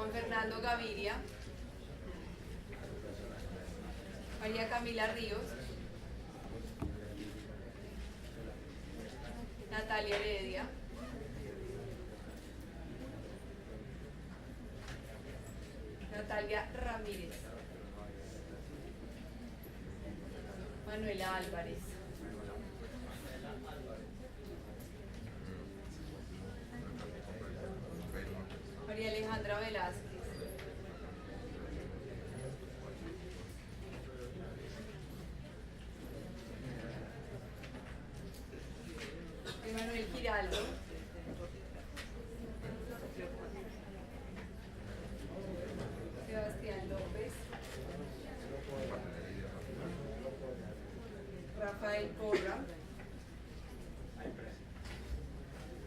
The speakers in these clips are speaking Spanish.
Juan Fernando Gaviria, María Camila Ríos, Natalia Heredia, Natalia Ramírez, Manuela Álvarez, María Alejandra Velázquez, Emanuel Giraldo, Sebastián López, Rafael Porra,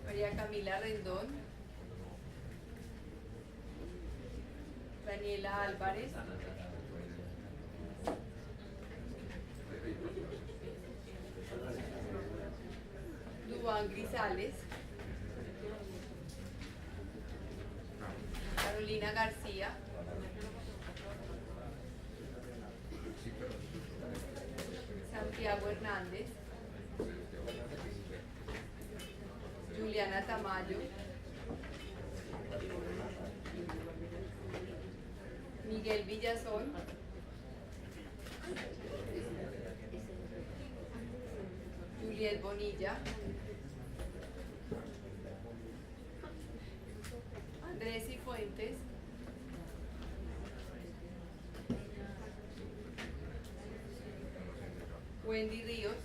María Camila Rendón, Daniela Álvarez, Duván Grisales, Carolina García, Santiago Hernández, Juliana Tamayo, Miguel Villazón, Juliet Bonilla, Andrés Cifuentes, Wendy Ríos,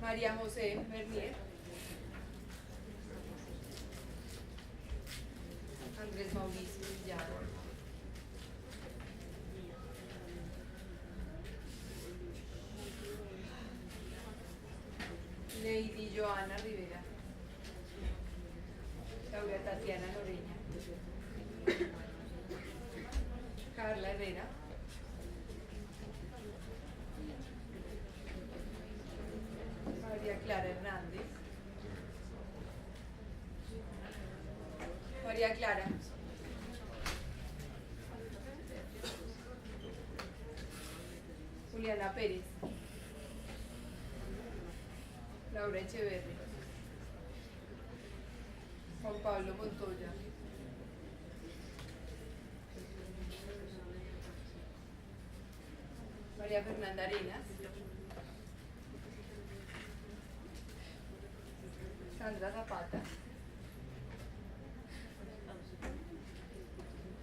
María José Bernier, Andrés Mauricio Villar, Lady Joana Rivera, Laura Tatiana Noreña, Carla Herrera, María Clara Hernández, María Clara, Juliana Pérez, Laura Echeverri, Juan Pablo Montoya, María Fernanda Arenas, Sandra Zapata,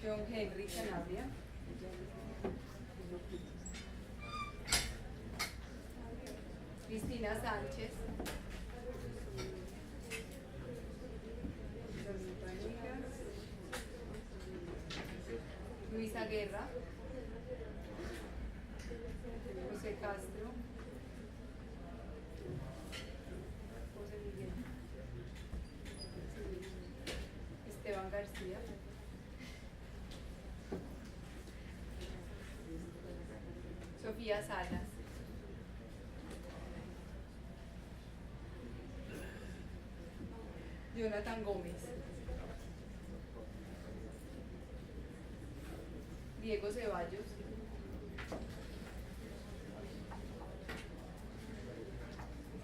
John Henry Sanabria, Cristina Sánchez, Luisa Guerra, José Castro, José Miguel, Esteban García, Sofía Salas, Jonathan Gómez, Diego Ceballos,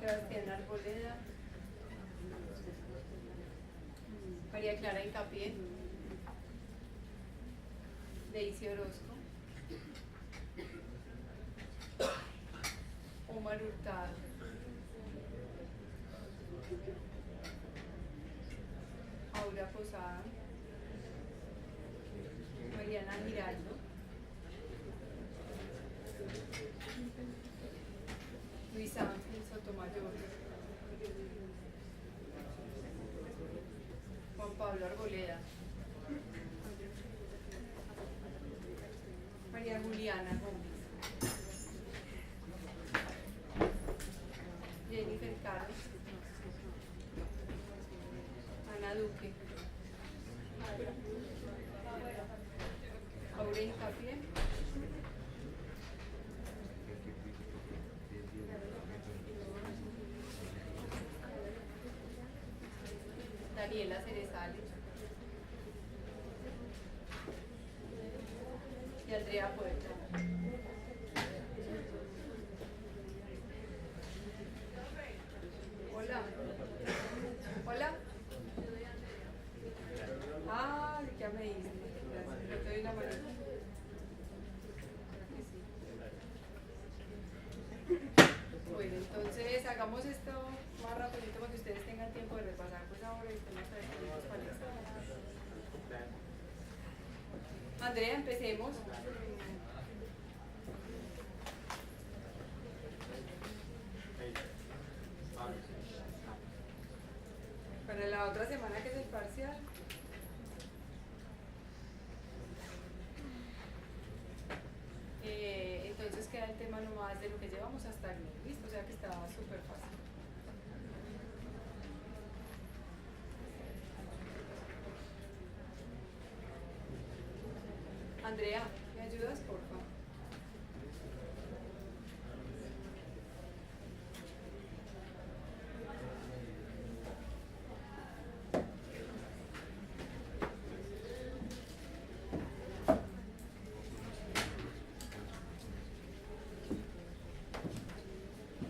Sebastián Arboleda, María Clara Hincapié, Daisy Orozco, Omar Hurtado, Aura Posada, Mariana Giraldo, Luis Ángel Sotomayor, Juan Pablo Arboleda, María Juliana Gómez, Jennifer Caro, Ana Duque, Aura Hincapié, Daniela Cerezales y Andrea Puerta. Hola. Hola. Ah, ya me diste. Gracias. Yo te doy una manita. Bueno, entonces hagamos esto más rapidito para que ustedes tengan tiempo de repasar pues ahora y temas tradicionales para el examen. Andrea, empecemos. Para la otra semana que es el parcial. Entonces queda el tema nomás de lo que llevamos hasta aquí, ¿listo? O sea que está súper fácil. Andrea, ¿me ayudas, por favor?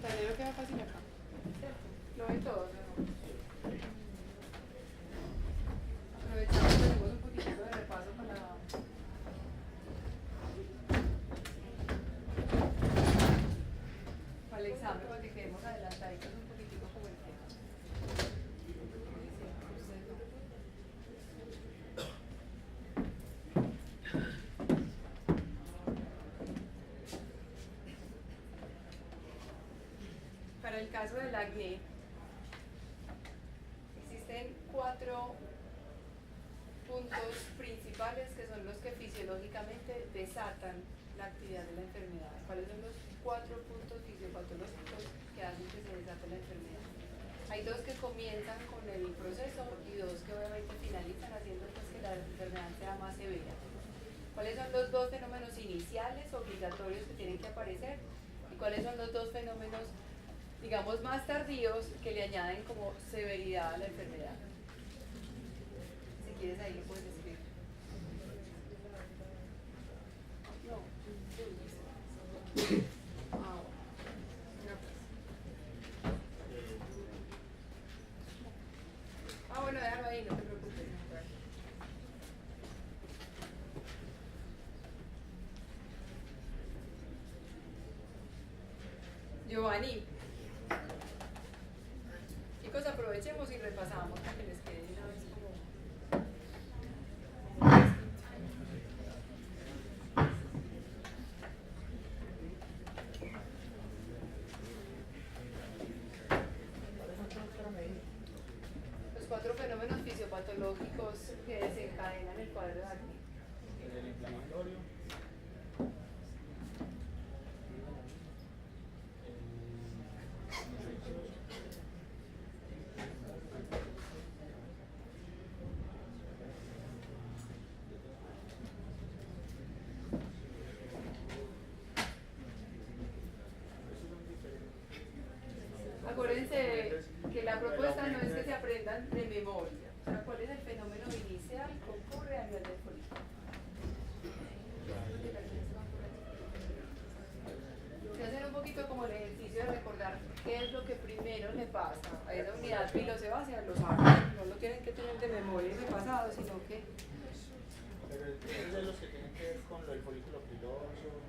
Tablero queda fácil acá. Lo ven todos, ¿no? Aprovechamos que tenemos un poquito de repaso para el examen, para que quedemos adelantaditos un poquitico como el tema. Para el caso del acné, existen 4 puntos principales que son los que fisiológicamente desatan la actividad de la enfermedad. ¿Cuáles son los 4 puntos fisiopatológicos que hacen que se desate la enfermedad? Hay 2 que comienzan con el proceso y 2 que obviamente finalizan haciendo pues que la enfermedad sea más severa. ¿Cuáles son los 2 fenómenos iniciales obligatorios que tienen que aparecer? ¿Y cuáles son los 2 fenómenos, digamos, más tardíos que le añaden como severidad a la enfermedad? Si quieres ahí lo puedes escribir. No. Ah, bueno. No, pues. Ah, bueno, déjalo ahí, no te preocupes. Giovanni, chicos, aprovechemos y repasamos para que les quede una vez como... Los 4 fenómenos fisiopatológicos que desencadenan el cuadro de acné. El inflamatorio, Acuérdense que la propuesta no es que se aprendan de memoria. O sea, ¿cuál es el fenómeno inicial que ocurre a nivel del folículo? Se hacen un poquito como el ejercicio de recordar qué es lo que primero le pasa a esa unidad pilosebácea, lo saben, no lo tienen que tener de memoria y de pasado, sino que... pero es de los que tienen que ver con lo del folículo piloso.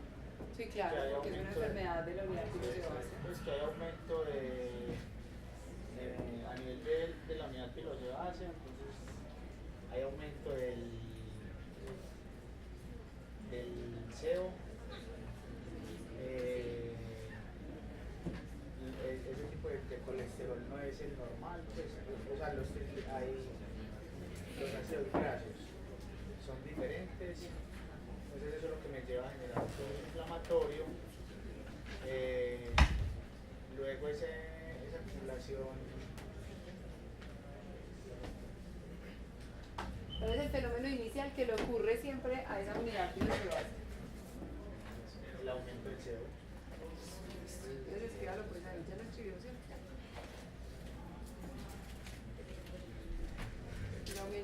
Sí, claro, porque es una enfermedad de la unidad pilosebácea. Es que hay aumento a nivel de la unidad pilosebácea, entonces hay aumento del SEO. Ese tipo de colesterol no es el normal, pues, o sea, hay los ácidos grasos son diferentes, entonces eso es lo que me lleva a generar un proceso inflamatorio. Luego esa acumulación. ¿Cuál es el fenómeno inicial que le ocurre siempre a esa unidad pilosebácea? El aumento del CO. Entonces escríbalo pues ahí, ya lo escribió, ¿cierto?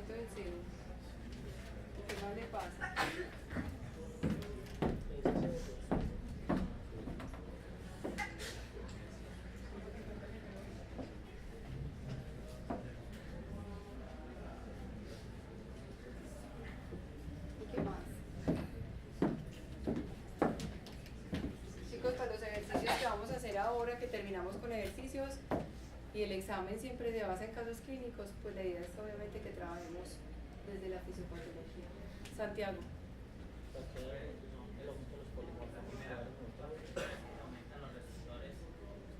aumento del sebo. ¿Qué más le pasa? ¿Y qué más? Chicos, para los ejercicios que vamos a hacer ahora, que terminamos con ejercicios y el examen siempre se basa en casos clínicos, pues la idea es obviamente que trabajemos desde la fisiopatología. Santiago. Aumentan los receptores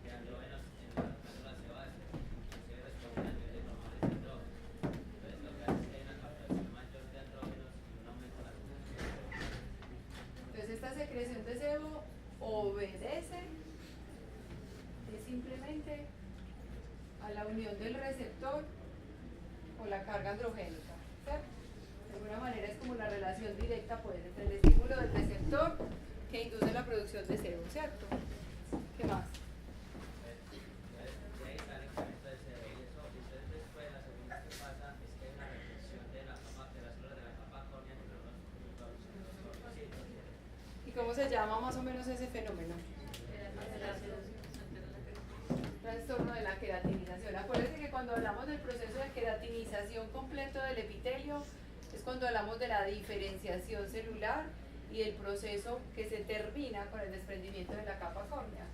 de andrógenos en las glándulas sebáceas, inclusive responden a niveles normales de andrógenos. Entonces lo que hace es que hay una captación mayor de andrógenos y un aumento de la secreción. Entonces esta secreción de sebo obedece es simplemente a la unión del receptor con la carga androgénica, ¿cierto? De alguna manera es como la relación directa pues, entre el estímulo del receptor que induce la producción de sebo, ¿cierto? ¿Qué más? De ahí está el incremento de sebo y eso, entonces después la segunda que pasa es que hay una reflexión de la capa, de las células de la capa córnea entre los cornocitos. ¿Y cómo se llama más o menos ese fenómeno? Trastorno de la queratinización. Acuérdense que cuando hablamos del proceso de queratinización completo del epitelio es cuando hablamos de la diferenciación celular y el proceso que se termina con el desprendimiento de la capa córnea.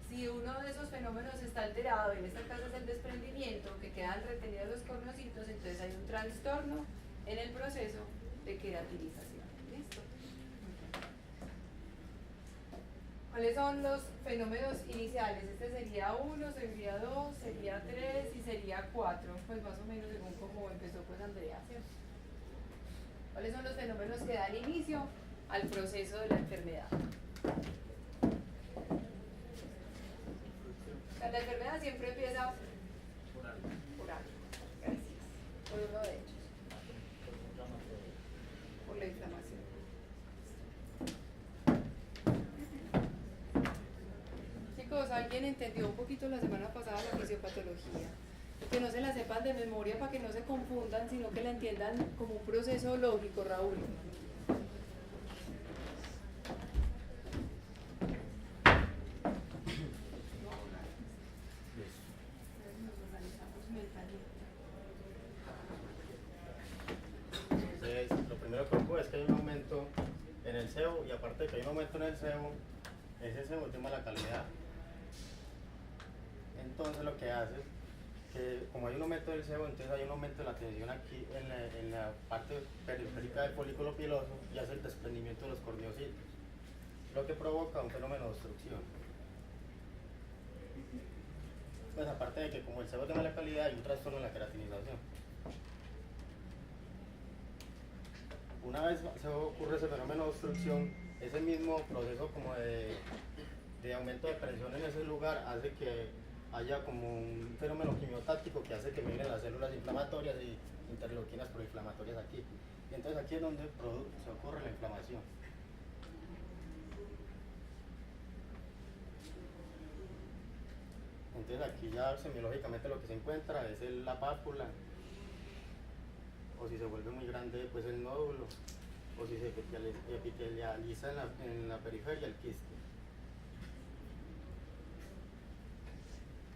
Si uno de esos fenómenos está alterado, en este caso es el desprendimiento, que quedan retenidos los cornocitos, entonces hay un trastorno en el proceso de queratinización. ¿Listo? ¿Cuáles son los fenómenos iniciales? Este sería 1, sería 2, sería 3 y sería 4, pues más o menos según cómo empezó pues Andrea, ¿cierto? ¿Cuáles son los fenómenos que dan inicio al proceso de la enfermedad? La enfermedad siempre empieza por algo. Gracias. Por uno de ellos. Por la inflamación. Chicos, ¿alguien entendió un poquito la semana pasada la fisiopatología? Que no se la sepan de memoria para que no se confundan, sino que la entiendan como un proceso lógico, Raúl. Entonces, lo primero que ocurre es que hay un aumento en el sebo y aparte de que hay un aumento en el sebo, ese sebo es de mala calidad. Entonces lo que hace es que como hay un aumento del sebo, entonces hay un aumento de la tensión aquí en la parte periférica del folículo piloso y hace el desprendimiento de los corneocitos, lo que provoca un fenómeno de obstrucción. Pues aparte de que como el sebo es de mala calidad hay un trastorno en la queratinización. Una vez se ocurre ese fenómeno de obstrucción, ese mismo proceso como de aumento de presión en ese lugar hace que haya como un fenómeno quimiotáctico que hace que migren las células inflamatorias y interleuquinas proinflamatorias aquí. Y entonces aquí es donde se ocurre la inflamación. Entonces aquí ya semiológicamente lo que se encuentra es la pápula, o si se vuelve muy grande pues el nódulo, o si se epitelializa en la periferia el quiste.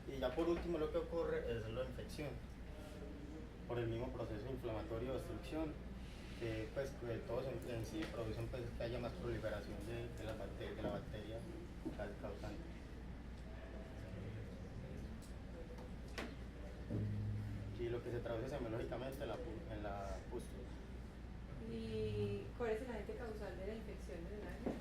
Y ya por último lo que ocurre es la infección, por el mismo proceso inflamatorio de obstrucción, que pues que todos en sí producen pues, que haya más proliferación de la bacteria causante. Y lo que se traduce semiológicamente en la pústula. ¿Y cuál es el agente causal de la infección del año?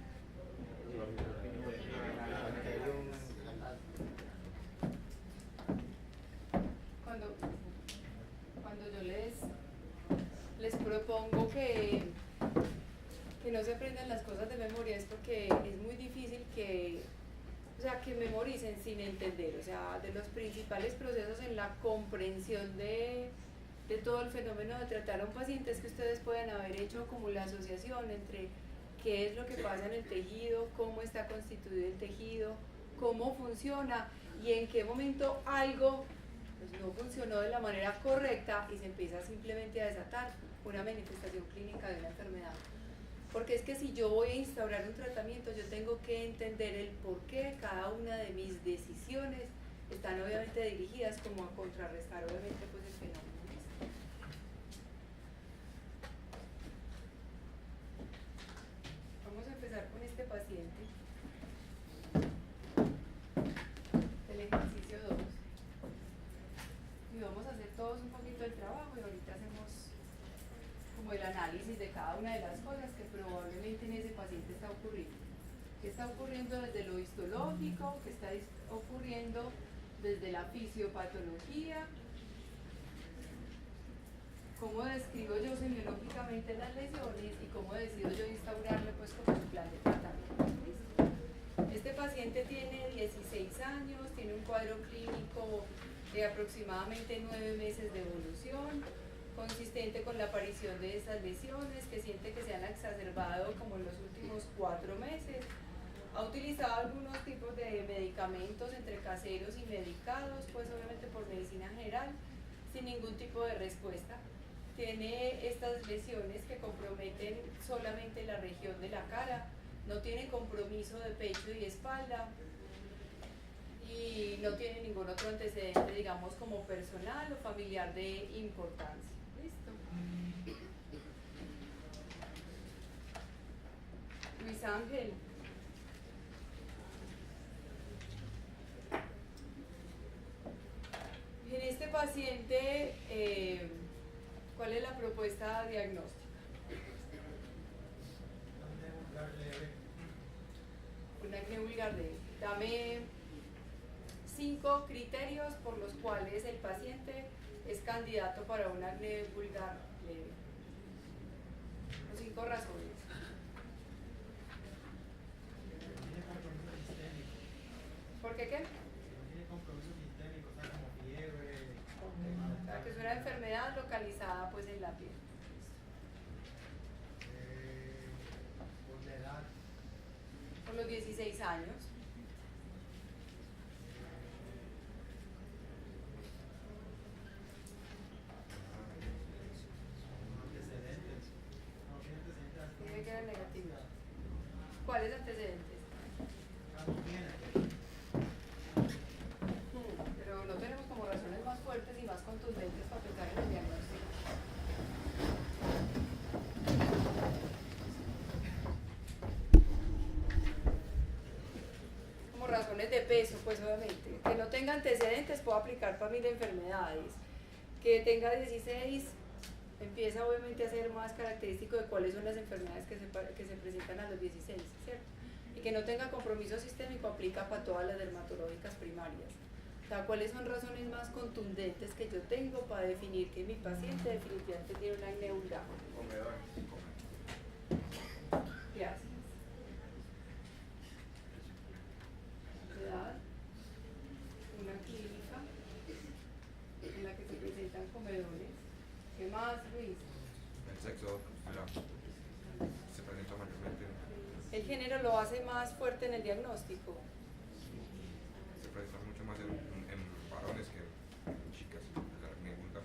Cuando yo les propongo que no se aprendan las cosas de memoria es porque es muy difícil que memoricen sin entender, o sea, de los principales procesos en la comprensión de todo el fenómeno de tratar a un paciente es que ustedes pueden haber hecho como la asociación entre qué es lo que pasa en el tejido, cómo está constituido el tejido, cómo funciona y en qué momento algo pues no funcionó de la manera correcta y se empieza simplemente a desatar una manifestación clínica de una enfermedad. Porque es que si yo voy a instaurar un tratamiento, yo tengo que entender el por qué cada una de mis decisiones están obviamente dirigidas como a contrarrestar obviamente pues el fenómeno. Vamos a empezar con este paciente del ejercicio 2 y vamos a hacer todos un poquito el trabajo y ahorita hacemos como el análisis de cada una de las cosas que probablemente en ese paciente está ocurriendo. ¿Qué está ocurriendo desde lo histológico? ¿Qué está ocurriendo desde la fisiopatología? ¿Cómo describo yo semiológicamente las lesiones y cómo decido yo instaurarle pues como un plan de tratamiento? ¿Listo? Este paciente tiene 16 años, tiene un cuadro clínico de aproximadamente 9 meses de evolución, consistente con la aparición de estas lesiones que siente que se han exacerbado como en los últimos 4 meses. Ha utilizado algunos tipos de medicamentos entre caseros y medicados, pues obviamente por medicina general, sin ningún tipo de respuesta. Tiene estas lesiones que comprometen solamente la región de la cara, no tiene compromiso de pecho y espalda y no tiene ningún otro antecedente, digamos, como personal o familiar de importancia. ¿Listo? Luis Ángel. En este paciente, ¿cuál es la propuesta diagnóstica? Un acné vulgar leve. Dame 5 criterios por los cuales el paciente es candidato para un acné vulgar leve. Los 5 razones. ¿Por qué qué? O sea, que es una enfermedad localizada pues en la piel. Por la edad. Por los 16 años. Tiene que ser negativo. ¿Cuáles antecedentes? Pero no tenemos como razones más fuertes y más contundentes para pensar en el diagnóstico. Como razones de peso, pues obviamente. Que no tenga antecedentes, puedo aplicar para 1000 enfermedades. Que tenga 16, empieza obviamente a ser más característico de cuáles son las enfermedades que se presentan a los 16, ¿cierto? Y que no tenga compromiso sistémico aplica para todas las dermatológicas primarias. O sea, ¿cuáles son razones más contundentes que yo tengo para definir que mi paciente definitivamente tiene un acné vulgar? Gracias. Edad, una clínica en la que se presentan comedores. ¿Qué más, Luis? El sexo se presenta mayormente, El género lo hace más fuerte en el diagnóstico. se presenta mucho más en varones que en chicas, el acné vulgar.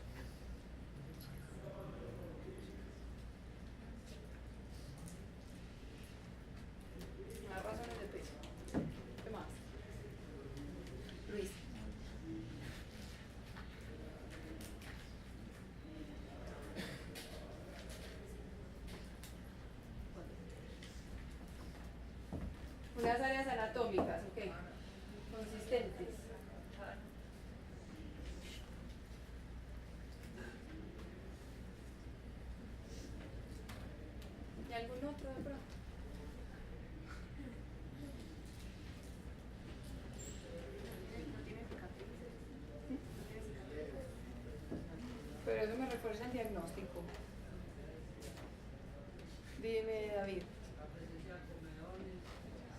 Más razones de peso. ¿Qué más? Luis. Unas áreas anatómicas, ok. Consistentes. ¿Y algún otro de pronto? Pero eso me refuerza el diagnóstico. Dime, David.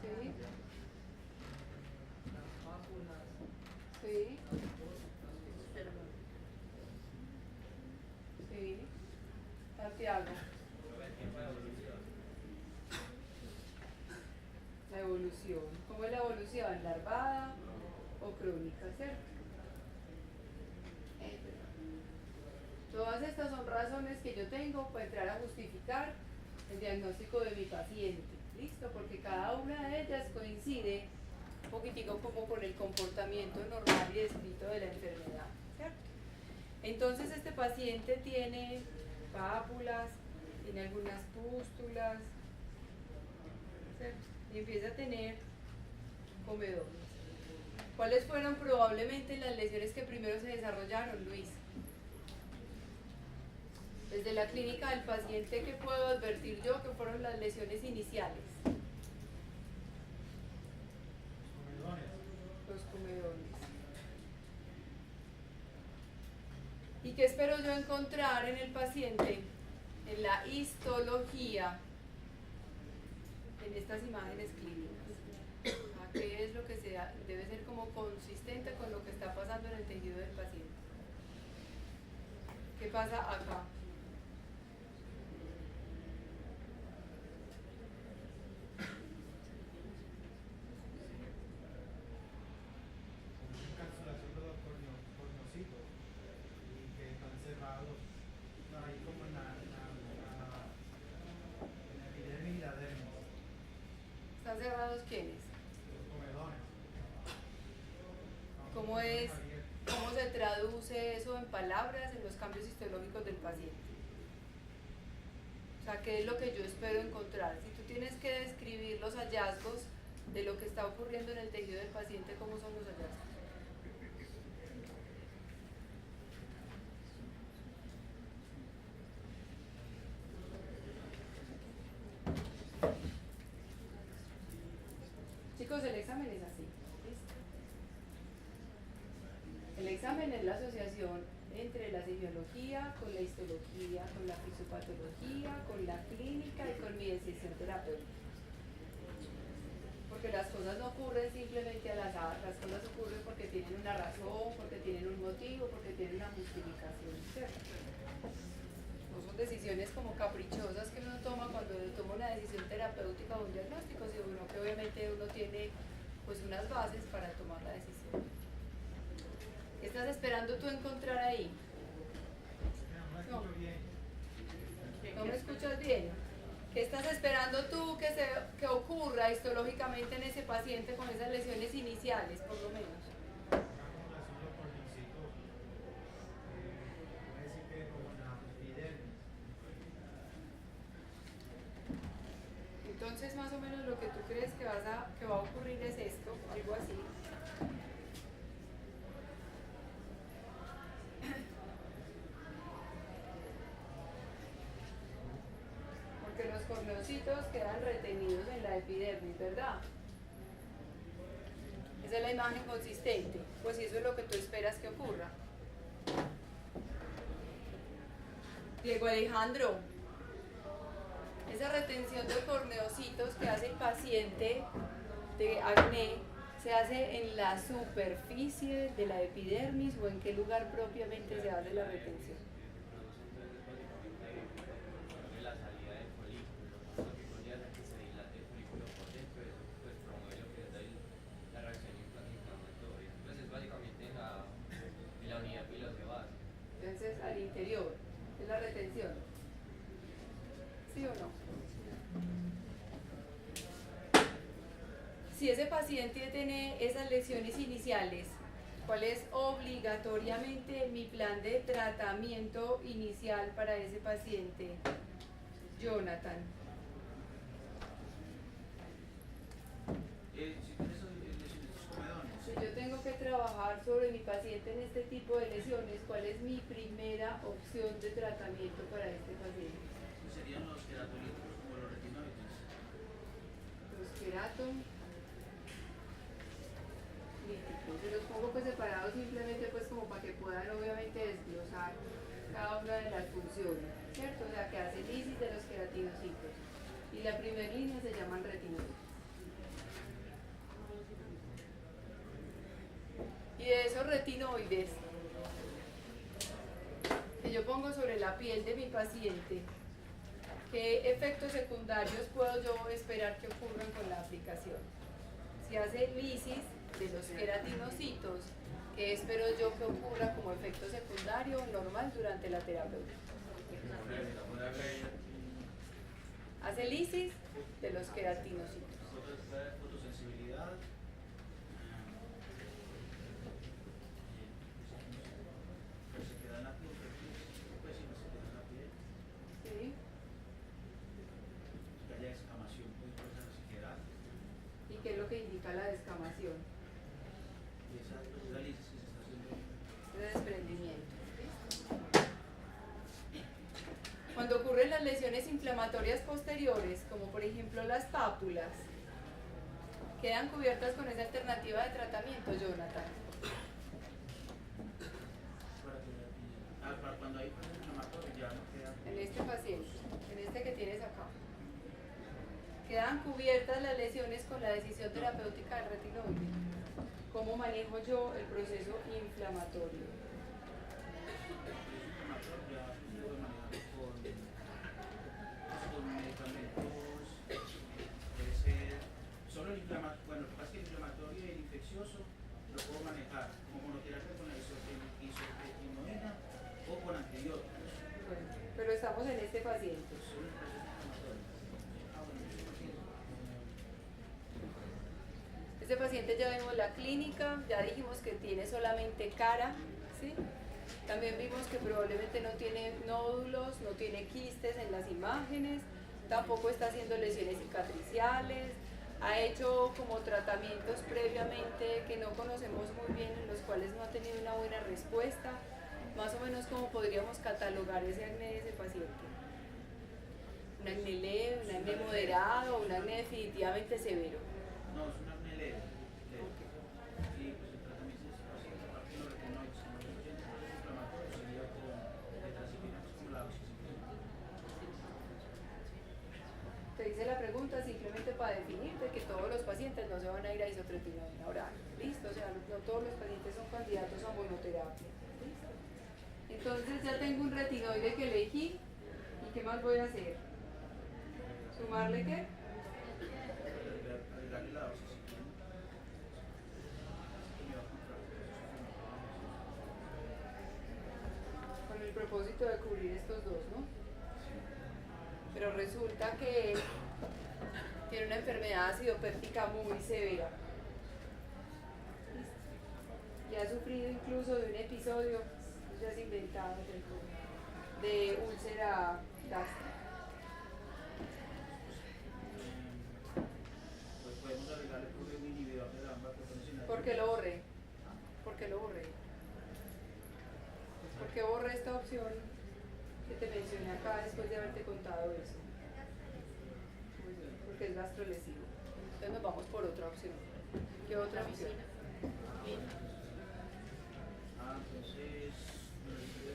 Sí. Sí. Sí. Santiago. La evolución. ¿Cómo es la evolución? ¿Larvada o crónica, cierto? estas son razones que yo tengo para entrar a justificar el diagnóstico de mi paciente. ¿Listo? Porque cada una de ellas coincide un poquitico como con el comportamiento normal y descrito de la enfermedad, ¿cierto? Entonces este paciente tiene pápulas, tiene algunas pústulas, ¿cierto? Y empieza a tener comedones. ¿Cuáles fueron probablemente las lesiones que primero se desarrollaron, Luis? Desde la clínica del paciente, ¿qué puedo advertir yo que fueron las lesiones iniciales? Los comedones. ¿Y qué espero yo encontrar en el paciente? En la histología, en estas imágenes clínicas. ¿Qué es lo que debe ser como consistente con lo que está pasando en el tejido del paciente? ¿Qué pasa acá? Encapsulación de los corneocitos y que están cerrados ahí como en la epidermis y la dermis. ¿Están cerrados quiénes? Los comedones. ¿Cómo se traduce eso en palabras en los cambios histológicos del paciente? O sea, ¿qué es lo que yo espero encontrar? Si tú tienes que describir los hallazgos de lo que está ocurriendo en el tejido del paciente, ¿cómo son los hallazgos? Chicos, el examen es así. ¿Listo? El examen es la asociación entre la semiología con la histología, con la fisiopatología, con la clínica y con mi decisión terapéutica. Porque las cosas no ocurren simplemente al azar, las cosas ocurren porque tienen una razón, porque tienen un motivo, porque tienen una justificación, ¿cierto? No son decisiones como caprichosas que uno toma cuando toma una decisión terapéutica o un diagnóstico, sino que obviamente uno tiene pues unas bases para tomar la decisión. ¿Qué estás esperando tú encontrar ahí? ¿No me escuchas bien? ¿Qué estás esperando tú que ocurra histológicamente en ese paciente con esas lesiones iniciales, por lo menos? Entonces, más o menos lo que tú crees que va a ocurrir es esto, algo así. Porque los corneocitos quedan retenidos en la epidermis, ¿verdad? Esa es la imagen consistente, pues eso es lo que tú esperas que ocurra. Diego Alejandro, esa retención de corneocitos que hace el paciente de acné, ¿se hace en la superficie de la epidermis o en qué lugar propiamente se hace la retención? La salida del folículo, lo que conlleva que se dilate el folículo por dentro, eso pues promueve lo que es la reacción inflamatoria. Pues es básicamente en la unidad pilosebásica. Entonces, al interior, es la retención. ¿Sí o no? Si ese paciente tiene esas lesiones iniciales, ¿cuál es obligatoriamente mi plan de tratamiento inicial para ese paciente? Jonathan. Si yo tengo que trabajar sobre mi paciente en este tipo de lesiones, ¿cuál es mi primera opción de tratamiento para este paciente? Serían los queratolíticos como los retinoides. Los queraton líticos. Se los pongo pues separados simplemente pues como para que puedan obviamente desglosar cada una de las funciones, ¿cierto? O sea, que hace lisis de los queratinocitos. Y la primera línea se llaman retinoides. Y de esos retinoides que yo pongo sobre la piel de mi paciente, ¿qué efectos secundarios puedo yo esperar que ocurran con la aplicación? Si hace lisis de los queratinocitos, ¿qué ¿Qué espero yo que ocurra como efecto secundario normal durante la terapéutica? Puede haber Hace lisis de los queratinocitos. fotosensibilidad, resequedad en la piel, pues si resequedad en la piel, ¿Sí? que haya descamación pues, por esa resequedad, ¿Y qué es lo que indica la descamación? y esa lisis que se está haciendo. De desprendimiento. Cuando ocurren las lesiones inflamatorias posteriores, como por ejemplo las pápulas, quedan cubiertas con esa alternativa de tratamiento, Jonathan. Para cuando hay proceso inflamatorio ya no queda. En este paciente, en este que tienes acá. Quedan cubiertas las lesiones con la decisión terapéutica del retinoide. ¿Cómo manejo yo el proceso inflamatorio? Con medicamentos, puede ser solo el inflamatorio, bueno, lo que pasa es que el inflamatorio y el infeccioso lo puedo manejar como monoterapia con la isotretinoína o con antibióticos. Bueno, pero estamos en este paciente. Solo el proceso inflamatorio. Este paciente ya vimos la clínica, ya dijimos que tiene solamente cara, ¿sí? También vimos que probablemente no tiene nódulos, no tiene quistes en las imágenes, tampoco está haciendo lesiones cicatriciales, ha hecho como tratamientos previamente que no conocemos muy bien, en los cuales no ha tenido una buena respuesta. Más o menos cómo podríamos catalogar ese acné de ese paciente. Un acné leve, un acné moderado, un acné definitivamente severo. No, es un acné leve. Y pues el tratamiento de este paciente, aparte de los retinoides, como los pacientes inflamatorios, sería con tetracyclina, como la doxiciclina. Te hice la pregunta simplemente para definirte que todos los pacientes no se van a ir a isotretinoína oral. ¿Listo? O sea, no todos los pacientes son candidatos a monoterapia. ¿Listo? Entonces ya tengo un retinoide que elegí. ¿Y qué más voy a hacer? ¿Sumarle qué? Agregarle la doxiciclina. Con el propósito de cubrir estos dos, ¿no? Pero resulta que tiene una enfermedad acidopéptica muy severa. Y ha sufrido incluso de un episodio, ya es inventado, de úlcera gástrica. Pues podemos agregarle un inhibidor de la vasoconstricción. ¿Por qué lo borré? ¿Por qué lo borré? ¿Por qué borré esta opción que te mencioné acá después de haberte contado eso? Porque es gastrolesivo. Entonces nos vamos por otra opción. ¿Qué otra opción? Entonces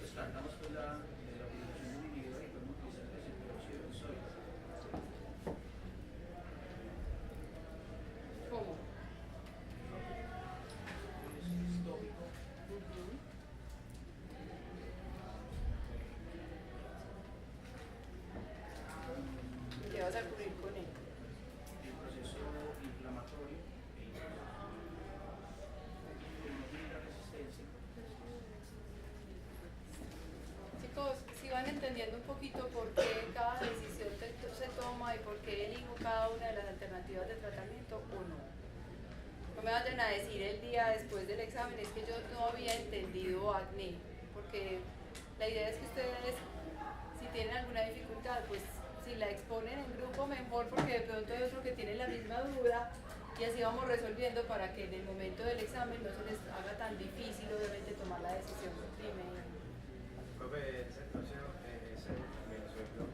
descartamos pues la utilización de un inhibidor y podemos utilizar el peróxido de sodio. ¿Cómo? Es tópico. ¿Y qué vas a cubrir con él? El proceso inflamatorio como no tiene la resistencia. Chicos, si van entendiendo un poquito por qué cada decisión se toma y por qué elijo cada una de las alternativas de tratamiento o no. No me vayan a decir el día después del examen, es que yo no había entendido acné, porque la idea es que ustedes, si tienen alguna dificultad, pues si la exponen en grupo mejor, porque de pronto hay otro que tiene la misma duda y así vamos resolviendo para que en el momento del examen no se les haga tan difícil obviamente tomar la decisión primero. Profe, esa situación, ese suegro,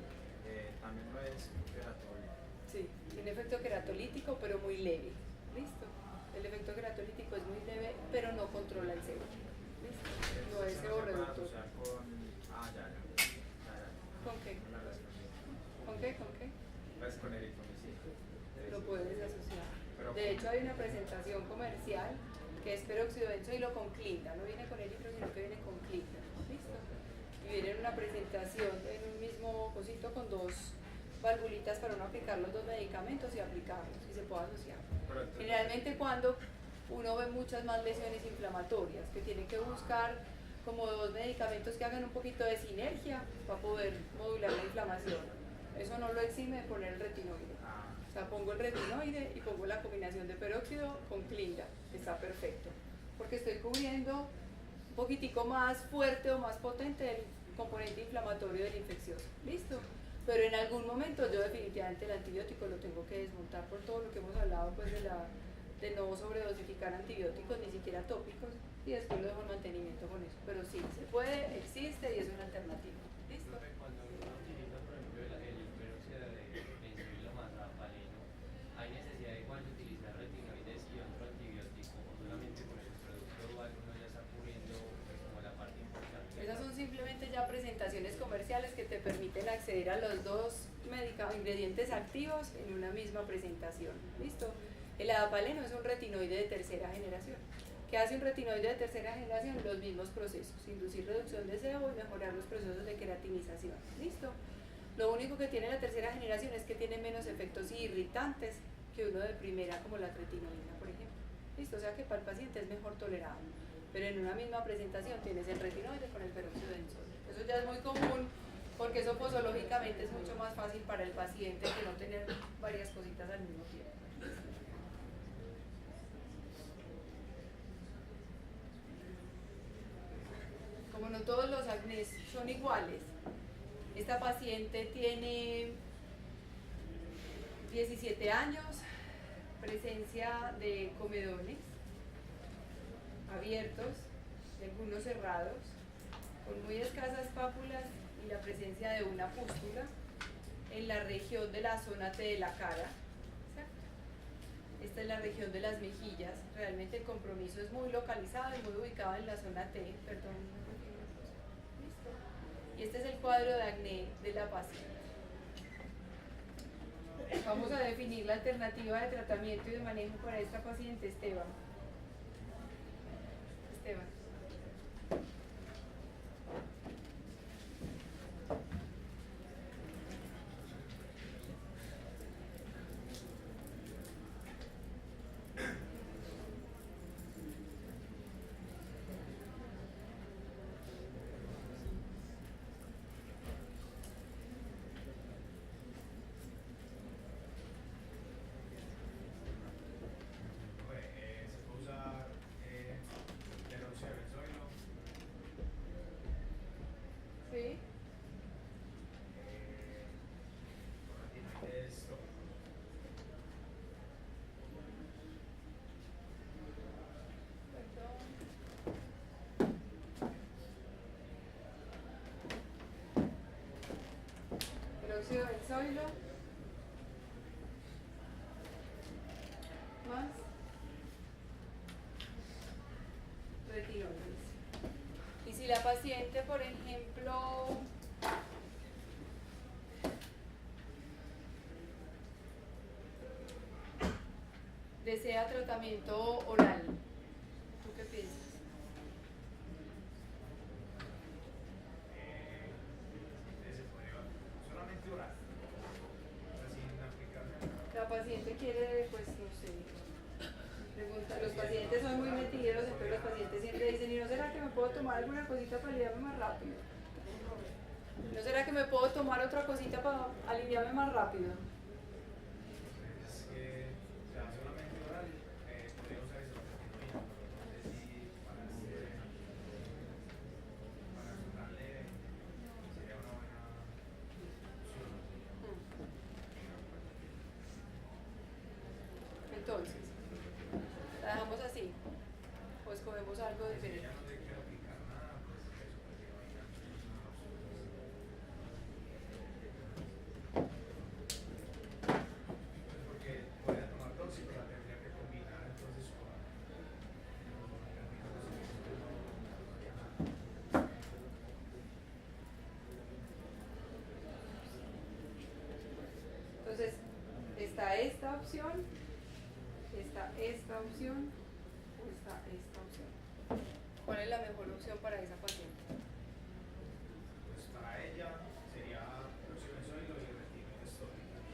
también no es queratorio. Sí, tiene efecto queratolítico, pero muy leve. ¿Listo? El efecto queratolítico es muy leve, pero no controla el sebo. ¿Listo? No es sebo reductor. O sea, con... ya. ¿Con qué? ¿Con qué? ¿Con qué? Pues con eritromicina. Lo puedes asociar. Pero- De hecho, hay una presentación comercial que es peróxido de benzo y lo con clinda. No viene con eritro, sino que viene con clinda. ¿Listo? Y viene en una presentación en un mismo cosito con dos valvulitas para uno aplicar los dos medicamentos y aplicarlos y se puede asociar. Pero entonces- Generalmente cuando uno ve muchas más lesiones inflamatorias, que tiene que buscar como dos medicamentos que hagan un poquito de sinergia para poder modular la inflamación. Eso no lo exime de poner el retinoide. O sea, pongo el retinoide y pongo la combinación de peróxido con clinda, está perfecto, porque estoy cubriendo un poquitico más fuerte o más potente el componente inflamatorio del infeccioso, ¿listo? Pero en algún momento yo definitivamente el antibiótico lo tengo que desmontar por todo lo que hemos hablado pues de no sobredosificar antibióticos, ni siquiera tópicos, y después lo dejo en mantenimiento con eso. Pero sí, se puede, existe y es una alternativa, ¿listo? Cuando uno utiliza, por ejemplo, el peróxido de bencilo más rapaleno, ¿hay necesidad igual de utilizar retinoides y otro antibiótico, o solamente con el producto alguno ya está cubriendo pues, como la parte importante? Esas son simplemente ya presentaciones comerciales que te permiten acceder a los dos ingredientes activos en una misma presentación, ¿listo? El adapaleno es un retinoide de tercera generación. ¿Qué hace un retinoide de tercera generación? Los mismos procesos, inducir reducción de sebo y mejorar los procesos de queratinización, ¿listo? Lo único que tiene la tercera generación es que tiene menos efectos irritantes que uno de primera, como la tretinoína, por ejemplo, ¿listo? O sea que para el paciente es mejor tolerado, pero en una misma presentación tienes el retinoide con el peróxido de sodio. Eso ya es muy común, porque eso posológicamente es mucho más fácil para el paciente que no tener varias cositas al mismo tiempo. Como no todos los acnés son iguales, esta paciente tiene 17 años, presencia de comedones abiertos, y algunos cerrados, con muy escasas pápulas y la presencia de una pústula en la región de la zona T de la cara. Esta es la región de las mejillas. Realmente el compromiso es muy localizado y muy ubicado en la zona T. Perdón. ¿Listo? Y este es el cuadro de acné de la paciente. Vamos a definir la alternativa de tratamiento y de manejo para esta paciente, Esteban. Esteban. Sí. Peróxido de benzoilo. Más. Retinoides. Y si la paciente, por ejemplo, desea tratamiento oral, ¿tú qué piensas? Solamente oral. Sin aplicar. La paciente quiere, pues no sé, pregunta, los pacientes son muy metidos, entonces los pacientes siempre dicen, ¿y no será que me puedo tomar alguna cosita para aliviarme más rápido? ¿No será que me puedo tomar otra cosita para aliviarme más rápido? Es que, o sea, solamente oral, podría usar eso, retinoína, pero no sé si para su tan leve sería una buena opción. Entonces, ¿la dejamos así? ¿O escogemos algo Si diferente? ella no le quiere aplicar nada, pues eso, retinoína. Pues porque podría tomar dos y la tendría que combinar entonces con Entonces, está esta opción, está esta opción, o está esta opción. ¿Cuál es la mejor opción para esa paciente? pues para ella sería peróxido de sodio y retinoides tópicas.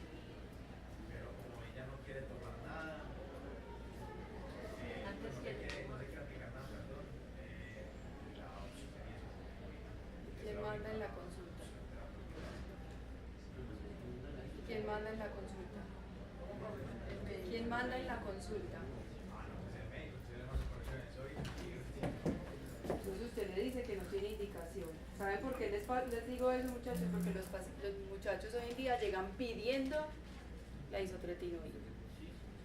Pero como ella no quiere tomar nada, Antes manda en la consulta? ¿Quién manda en la consulta? ¿Quién manda en la consulta? Entonces usted le dice que no tiene indicación. ¿Saben por qué les digo eso, muchachos? Porque los muchachos hoy en día llegan pidiendo la isotretinoína.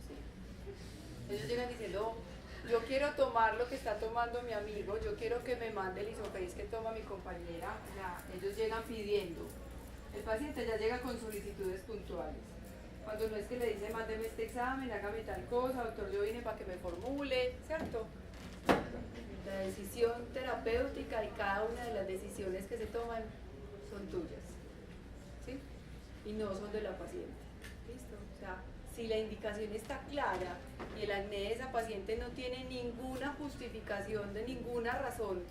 ¿Sí? Ellos llegan diciendo, yo quiero tomar lo que está tomando mi amigo, yo quiero que me mande el isoféis que toma mi compañera. O sea, ellos llegan pidiendo. El paciente ya llega con solicitudes puntuales. Cuando no es que le dice, mándeme este examen, hágame tal cosa, doctor, yo vine para que me formule, ¿cierto? La decisión terapéutica y cada una de las decisiones que se toman son tuyas, ¿sí? Y no son de la paciente, ¿listo? O sea, si la indicación está clara y el acné de esa paciente no tiene ninguna justificación de ninguna razón,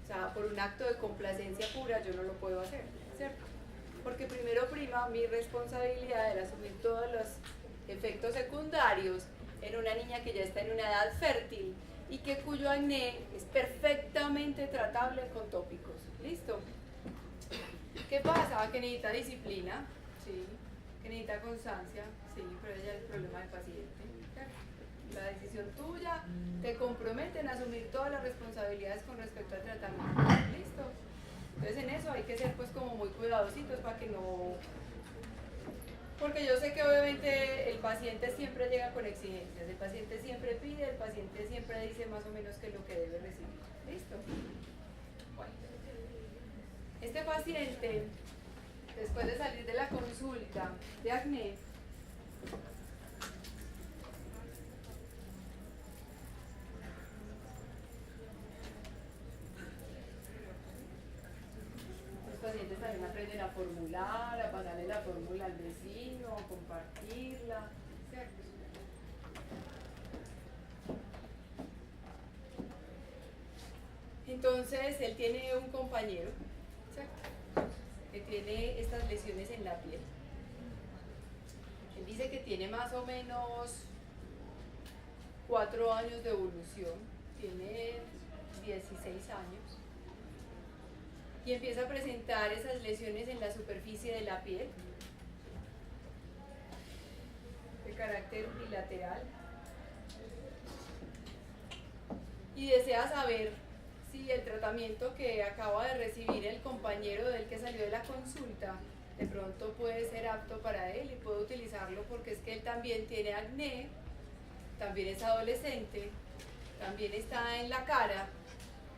o sea, por un acto de complacencia pura, yo no lo puedo hacer, ¿cierto? Porque primero prima mi responsabilidad de asumir todos los efectos secundarios en una niña que ya está en una edad fértil y que cuyo acné es perfectamente tratable con tópicos. ¿Listo? ¿Qué pasa? Que necesita disciplina, sí, que necesita constancia, sí, pero ya es el problema del paciente. La decisión tuya te compromete en asumir todas las responsabilidades con respecto al tratamiento. ¿Listo? Entonces en eso hay que ser pues como muy cuidadositos para que no... Porque yo sé que obviamente el paciente siempre llega con exigencias, el paciente siempre pide, el paciente siempre dice más o menos qué es lo que debe recibir. ¿Listo? Bueno. Este paciente, después de salir de la consulta de acné, pacientes también aprenden a formular, a pasarle la fórmula al vecino, a compartirla, ¿cierto? Entonces, él tiene un compañero, ¿cierto?, que tiene estas lesiones en la piel. Él dice que tiene más o menos 4 años de evolución, tiene 16 años. Y empieza a presentar esas lesiones en la superficie de la piel, de carácter bilateral, y desea saber si el tratamiento que acaba de recibir el compañero del que salió de la consulta de pronto puede ser apto para él y puede utilizarlo, porque es que él también tiene acné, también es adolescente, también está en la cara.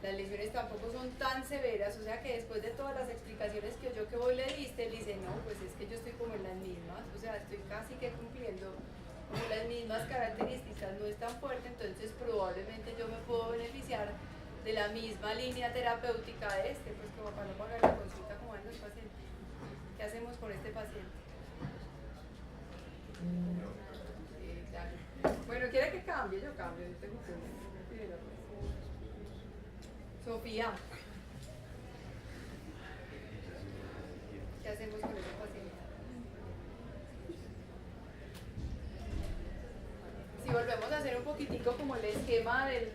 Las lesiones tampoco son tan severas, o sea que después de todas las explicaciones que yo que vos le diste, él dice, no, pues es que yo estoy como en las mismas, o sea, estoy casi que cumpliendo como las mismas características, no es tan fuerte, entonces probablemente yo me puedo beneficiar de la misma línea terapéutica de este, pues como para no pagar la consulta como en los pacientes. ¿Qué hacemos con este paciente? Bueno, ¿quiere que cambie? Yo cambio, no tengo problema. Sofía, ¿qué hacemos con ese paciente? Si volvemos a hacer un poquitico como el esquema del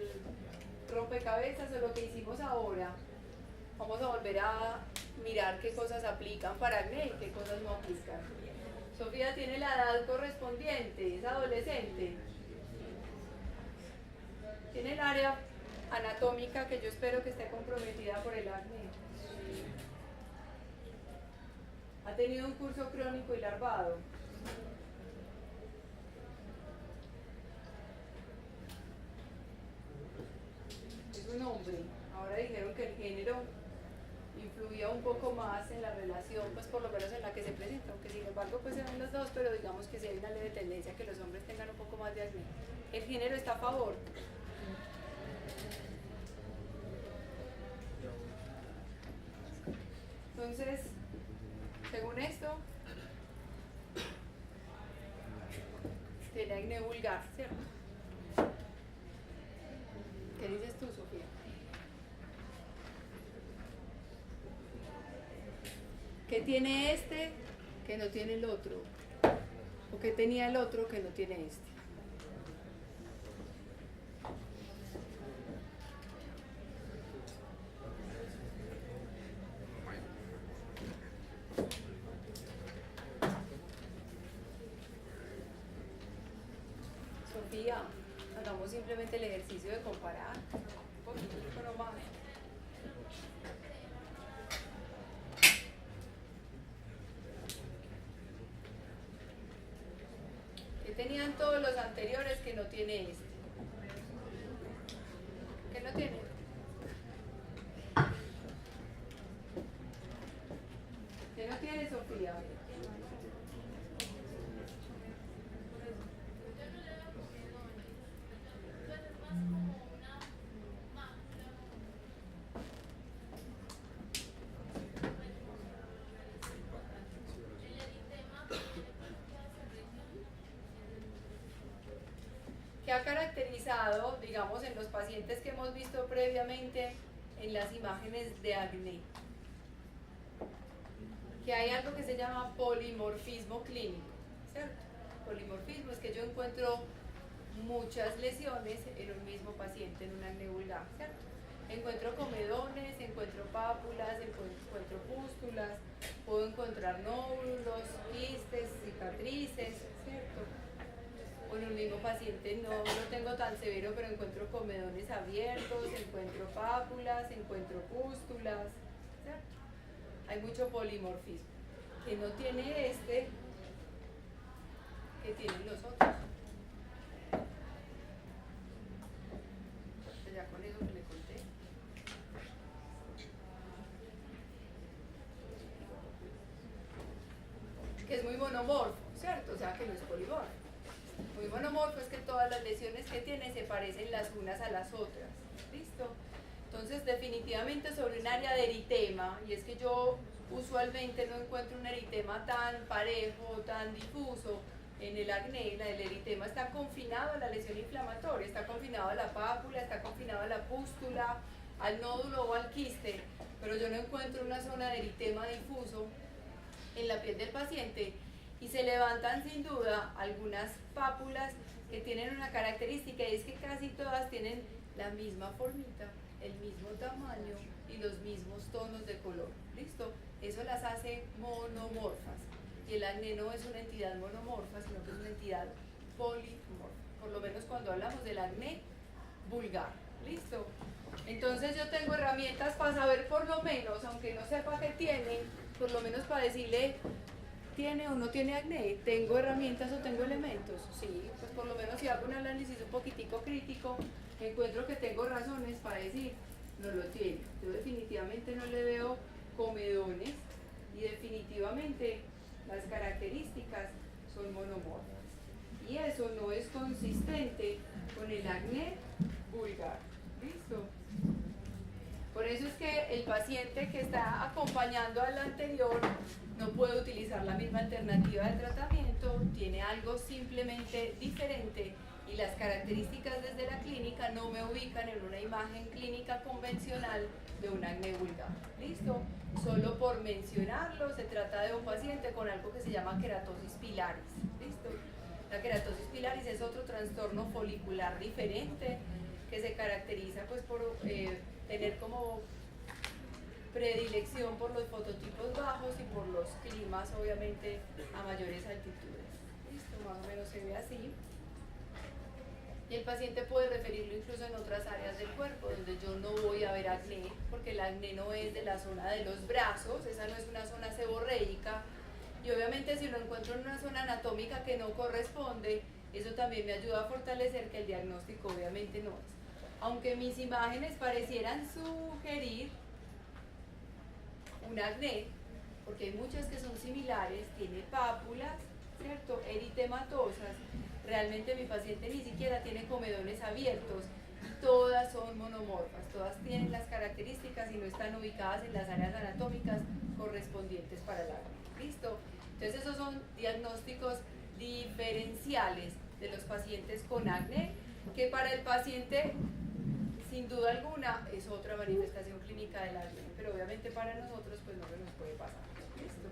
rompecabezas o lo que hicimos ahora, vamos a volver a mirar qué cosas aplican para acné y qué cosas no aplican. Sofía tiene la edad correspondiente, es adolescente, tiene el área anatómica que yo espero que esté comprometida por el acné. Ha tenido un curso crónico y larvado. Es un hombre. Ahora dijeron que el género influía un poco más en la relación, pues por lo menos en la que se presenta, aunque sin embargo pues se ven los dos, pero digamos que sí hay una leve tendencia a que los hombres tengan un poco más de acné. El género está a favor. Entonces, según esto, tiene acné vulgar, ¿cierto? ¿Qué dices tú, Sofía? ¿Qué tiene este que no tiene el otro? ¿O qué tenía el otro que no tiene este? simplemente el ejercicio de comparar un poquito nomás. ¿Qué tenían todos los anteriores que no tiene este? ¿Qué no tiene? ¿Qué no tiene, Sofía? ¿Qué ha caracterizado, digamos, en los pacientes que hemos visto previamente en las imágenes de acné? Que hay algo que se llama polimorfismo clínico, ¿cierto? Polimorfismo es que yo encuentro muchas lesiones en un mismo paciente, en un acné vulgar, ¿cierto? Encuentro comedones, encuentro pápulas, encuentro pústulas, puedo encontrar nódulos, quistes, cicatrices, ¿cierto? O en un mismo paciente no lo tengo tan severo, pero encuentro comedones abiertos, encuentro pápulas, encuentro pústulas, ¿cierto? Hay mucho polimorfismo. Que no tiene este, que tienen los otros. Ya con eso que le conté. Que es muy monomorfo, ¿cierto? O sea que no es polimorfo. Muy monomorfo es que todas las lesiones que tiene se parecen las unas a las otras. ¿Listo? Entonces, definitivamente sobre un área de eritema, y es que yo usualmente no encuentro un eritema tan parejo, tan difuso en el acné. El eritema está confinado a la lesión inflamatoria, está confinado a la pápula, está confinado a la pústula, al nódulo o al quiste, pero yo no encuentro una zona de eritema difuso en la piel del paciente. Y se levantan sin duda algunas pápulas que tienen una característica, y es que casi todas tienen la misma formita, el mismo tamaño y los mismos tonos de color. ¿Listo? Eso las hace monomorfas. Y el acné no es una entidad monomorfa, sino que es una entidad polimorfa. Por lo menos cuando hablamos del acné vulgar. ¿Listo? Entonces yo tengo herramientas para saber por lo menos, aunque no sepa qué tiene, por lo menos para decirle, ¿tiene o no tiene acné? ¿Tengo herramientas o tengo elementos? Sí, pues por lo menos si hago un análisis un poquitico crítico, encuentro que tengo razones para decir, no lo tiene. Yo definitivamente no le veo comedones y definitivamente las características son monomorfas. Y eso no es consistente con el acné vulgar. ¿Listo? Por eso es que el paciente que está acompañando al anterior no puede utilizar la misma alternativa de tratamiento, tiene algo simplemente diferente, y las características desde la clínica no me ubican en una imagen clínica convencional de un acné vulgar. ¿Listo? Solo por mencionarlo, se trata de un paciente con algo que se llama queratosis pilaris. ¿Listo? La queratosis pilaris es otro trastorno folicular diferente que se caracteriza pues por tener como predilección por los fototipos bajos y por los climas obviamente a mayores altitudes. ¿Listo? Más o menos se ve así. Y el paciente puede referirlo incluso en otras áreas del cuerpo, donde yo no voy a ver acné, porque el acné no es de la zona de los brazos, esa no es una zona seborreica, y obviamente si lo encuentro en una zona anatómica que no corresponde, eso también me ayuda a fortalecer que el diagnóstico obviamente no es. Aunque mis imágenes parecieran sugerir un acné, porque hay muchas que son similares, tiene pápulas, ¿cierto? Eritematosas. Realmente mi paciente ni siquiera tiene comedones abiertos, todas son monomorfas, todas tienen las características y no están ubicadas en las áreas anatómicas correspondientes para el acné. ¿Listo? Entonces esos son diagnósticos diferenciales de los pacientes con acné, que para el paciente sin duda alguna es otra manifestación clínica del acné, pero obviamente para nosotros pues no se nos puede pasar. ¿Listo?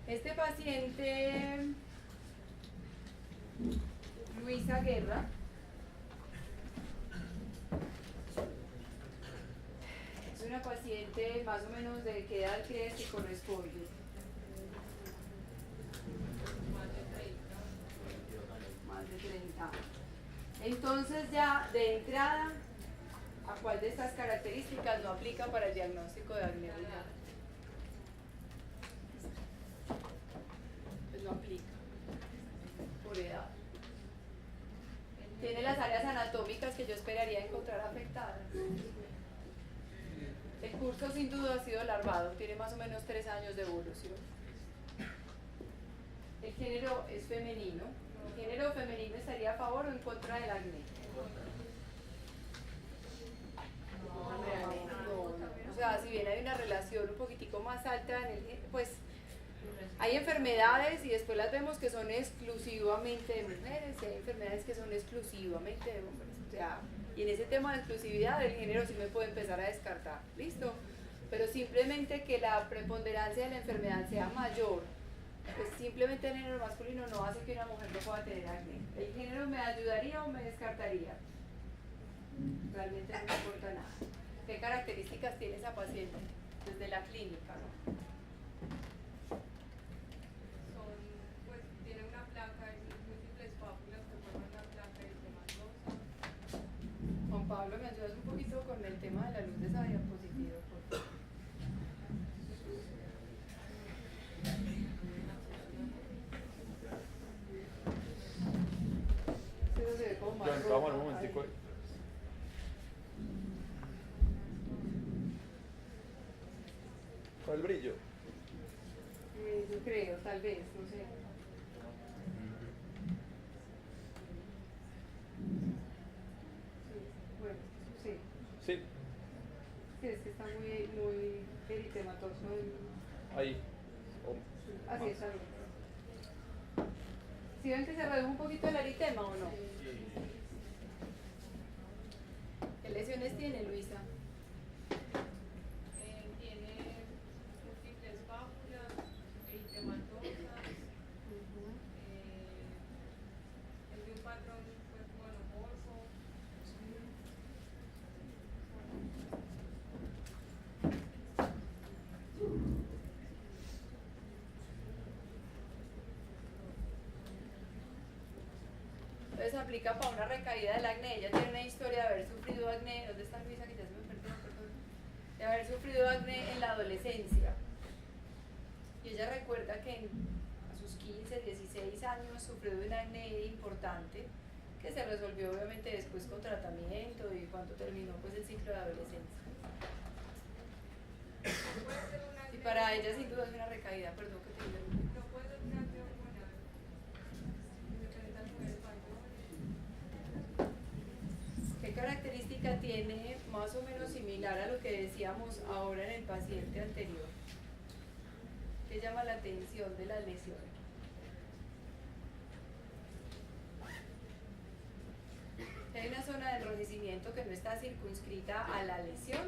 Este paciente, Luisa Guerra, es una paciente más o menos de qué edad crees que corresponde. Más de 30 años. Entonces ya de entrada, ¿a cuál de estas características no aplica para el diagnóstico de acné vulgar? Pues no aplica, por edad. Tiene las áreas anatómicas que yo esperaría encontrar afectadas. El curso sin duda ha sido larvado, tiene más o menos 3 años de evolución. El género es femenino. ¿El género femenino estaría a favor o en contra del acné? No. O sea, si bien hay una relación un poquitico más alta, pues hay enfermedades y después las vemos que son exclusivamente de mujeres y hay enfermedades que son exclusivamente de hombres. O sea, y en ese tema de exclusividad el género sí me puede empezar a descartar, ¿listo? Pero simplemente que la preponderancia de la enfermedad sea mayor, pues simplemente el género masculino no hace que una mujer no pueda tener acné. ¿El género me ayudaría o me descartaría? Realmente no me importa nada. ¿Qué características tiene esa paciente desde la clínica, no? Pues tiene una placa y múltiples pápulas que forman la placa y hematoma. Juan Pablo, ¿me ayudas un poquito con el tema de la luz de esa diapositiva, por favor? Eso se ve como más rojo. Vamos un momentico. ¿Cuál el brillo? Yo creo, tal vez, no sé. Sí, bueno, sí. Sí, Sí, es que está muy eritematoso. ahí. Así está bien. ¿Sí ven que se redujo un poquito el eritema o no? ¿Qué lesiones tiene Luisa? Tiene múltiples pápulas, eritematosas, es de un patrón pues, monomorfo. Entonces aplica para una recaída del acné. Ella tiene una historia de haber sufrido acné. ¿Dónde está Luisa? Que ya se me perdió, perdón. De haber sufrido acné en la adolescencia. Y ella recuerda que a sus 15, 16 años sufrió de un acné importante que se resolvió obviamente después con tratamiento y cuando terminó pues el ciclo de adolescencia. Puede ser un acné, Y para ella sin duda es una recaída, perdón que te interrumpí. no puede ser un acné hormonal, independiente del patrón. ¿Qué característica tiene más o menos similar a lo que decíamos ahora en el paciente anterior? ¿Qué llama la atención de las lesiones? Hay una zona de enrojecimiento que no está circunscrita a la lesión,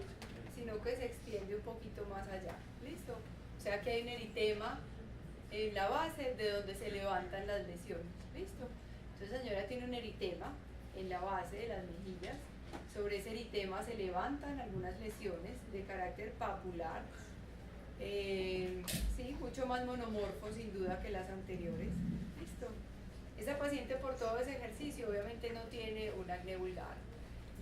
sino que se extiende un poquito más allá. ¿Listo? O sea que hay un eritema en la base de donde se levantan las lesiones. ¿Listo? Entonces la señora tiene un eritema en la base de las mejillas. Sobre ese eritema se levantan algunas lesiones de carácter papular. Sí, mucho más monomorfo sin duda que las anteriores. ¿Listo? Esa paciente por todo ese ejercicio obviamente no tiene un acné vulgar.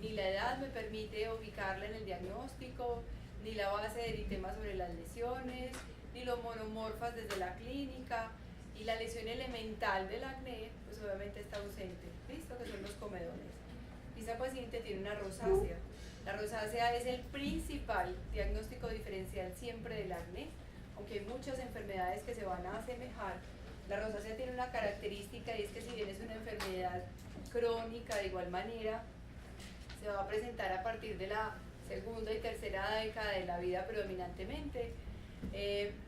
Ni la edad me permite ubicarla en el diagnóstico, ni la base de eritema sobre las lesiones, ni los monomorfas desde la clínica, y la lesión elemental del acné, pues obviamente está ausente. ¿Listo? Que son los comedones. Y esa paciente tiene una rosácea. La rosácea es el principal diagnóstico diferencial siempre del acné, aunque hay muchas enfermedades que se van a asemejar. La rosácea tiene una característica y es que si bien es una enfermedad crónica de igual manera, se va a presentar a partir de la segunda y tercera década de la vida predominantemente.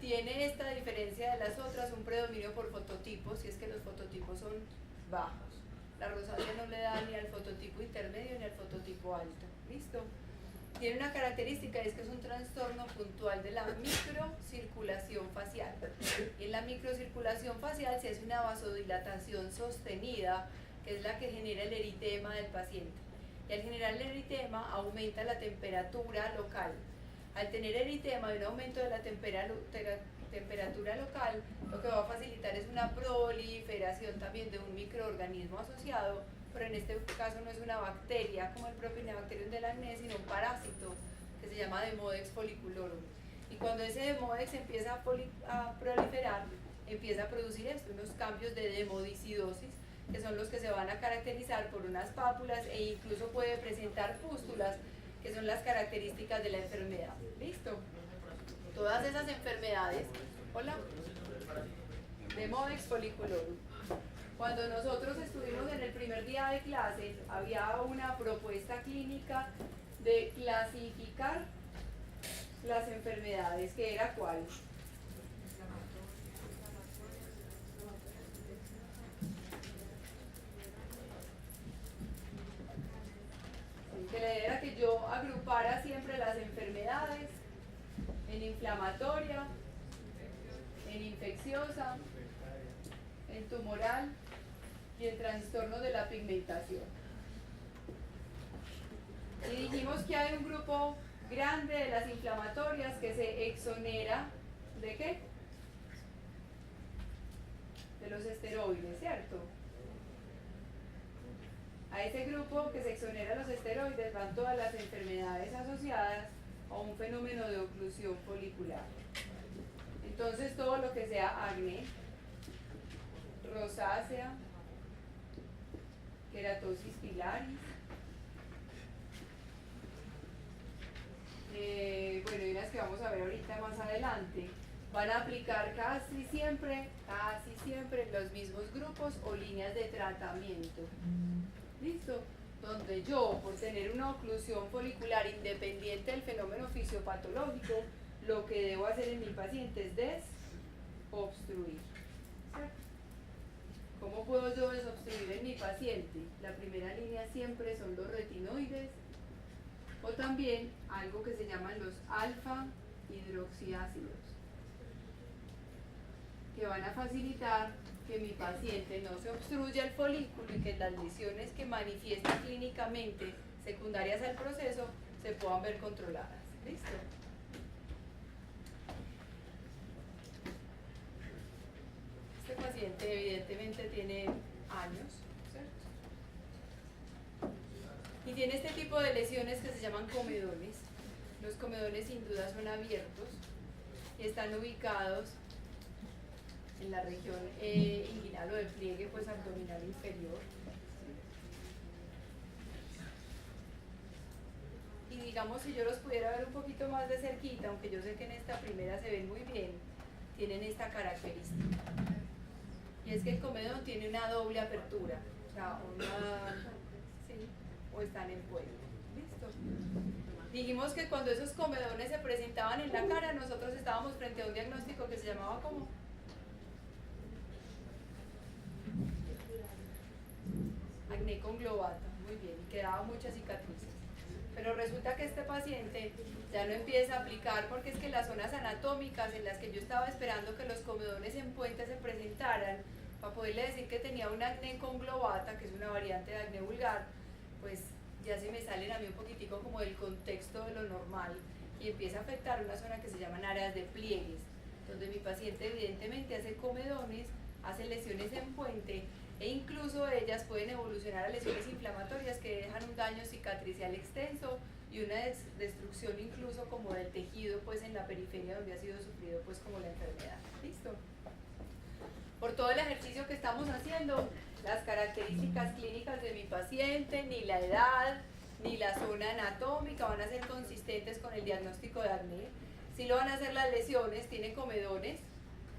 Tiene esta diferencia de las otras, un predominio por fototipos, y es que los fototipos son bajos. La rosácea no le da ni al fototipo intermedio ni al fototipo alto. ¿Listo? Tiene una característica, es que es un trastorno puntual de la microcirculación facial. Y en la microcirculación facial se hace una vasodilatación sostenida, que es la que genera el eritema del paciente. Y al generar el eritema aumenta la temperatura local. Al tener eritema y un aumento de la temperatura local, lo que va a facilitar es una proliferación también de un microorganismo asociado, pero en este caso no es una bacteria como el Propionibacterium del acné, sino un parásito que se llama Demodex folliculorum. Y cuando ese Demodex empieza a proliferar, empieza a producir esto, unos cambios de demodicidosis, que son los que se van a caracterizar por unas pápulas e incluso puede presentar pústulas, que son las características de la enfermedad. ¿Listo? Todas esas enfermedades, hola, Demodex folliculorum. Cuando nosotros estuvimos en el primer día de clases, había una propuesta clínica de clasificar las enfermedades, que era ¿cuál? Que la idea era que yo agrupara siempre las enfermedades en inflamatoria, en infecciosa, en tumoral y en trastornos de la pigmentación. Y dijimos que hay un grupo grande de las inflamatorias que se exonera ¿de qué? De los esteroides, ¿cierto? A ese grupo que se exonera los esteroides van todas las enfermedades asociadas a un fenómeno de oclusión folicular. Entonces todo lo que sea acné, rosácea, queratosis pilaris, bueno, y unas que vamos a ver ahorita más adelante, van a aplicar casi siempre los mismos grupos o líneas de tratamiento. ¿Listo? Donde yo, por tener una oclusión folicular independiente del fenómeno fisiopatológico, lo que debo hacer en mi paciente es desobstruir. ¿Cierto? ¿Cómo puedo yo desobstruir en mi paciente? La primera línea siempre son los retinoides o también algo que se llaman los alfa hidroxiácidos, que van a facilitar que mi paciente no se obstruya el folículo y que las lesiones que manifiestan clínicamente secundarias al proceso se puedan ver controladas. ¿Listo? Este paciente evidentemente tiene años, ¿cierto? Y tiene este tipo de lesiones que se llaman comedones. Los comedones sin duda son abiertos y están ubicados en la región inguinal o del pliegue pues abdominal inferior. Y digamos, si yo los pudiera ver un poquito más de cerquita, aunque yo sé que en esta primera se ven muy bien, tienen esta característica. Y es que el comedón tiene una doble apertura, o sea, o están en puente. ¿Listo? Dijimos que cuando esos comedones se presentaban en la cara, nosotros estábamos frente a un diagnóstico que se llamaba como acné conglobata, muy bien, y quedaban muchas cicatrices. Pero resulta que este paciente ya no empieza a aplicar porque es que las zonas anatómicas en las que yo estaba esperando que los comedones en puente se presentaran, para poderle decir que tenía un acné conglobata, que es una variante de acné vulgar, pues ya se me salen a mí un poquitico como del contexto de lo normal y empieza a afectar una zona que se llaman áreas de pliegues, donde mi paciente evidentemente hace comedones, hace lesiones en puente e incluso ellas pueden evolucionar a lesiones inflamatorias que dejan un daño cicatricial extenso y una destrucción incluso como del tejido pues en la periferia donde ha sido sufrido pues como la enfermedad. ¿Listo? Por todo el ejercicio que estamos haciendo, las características clínicas de mi paciente, ni la edad, ni la zona anatómica van a ser consistentes con el diagnóstico de acné. Si lo van a hacer las lesiones, tiene comedones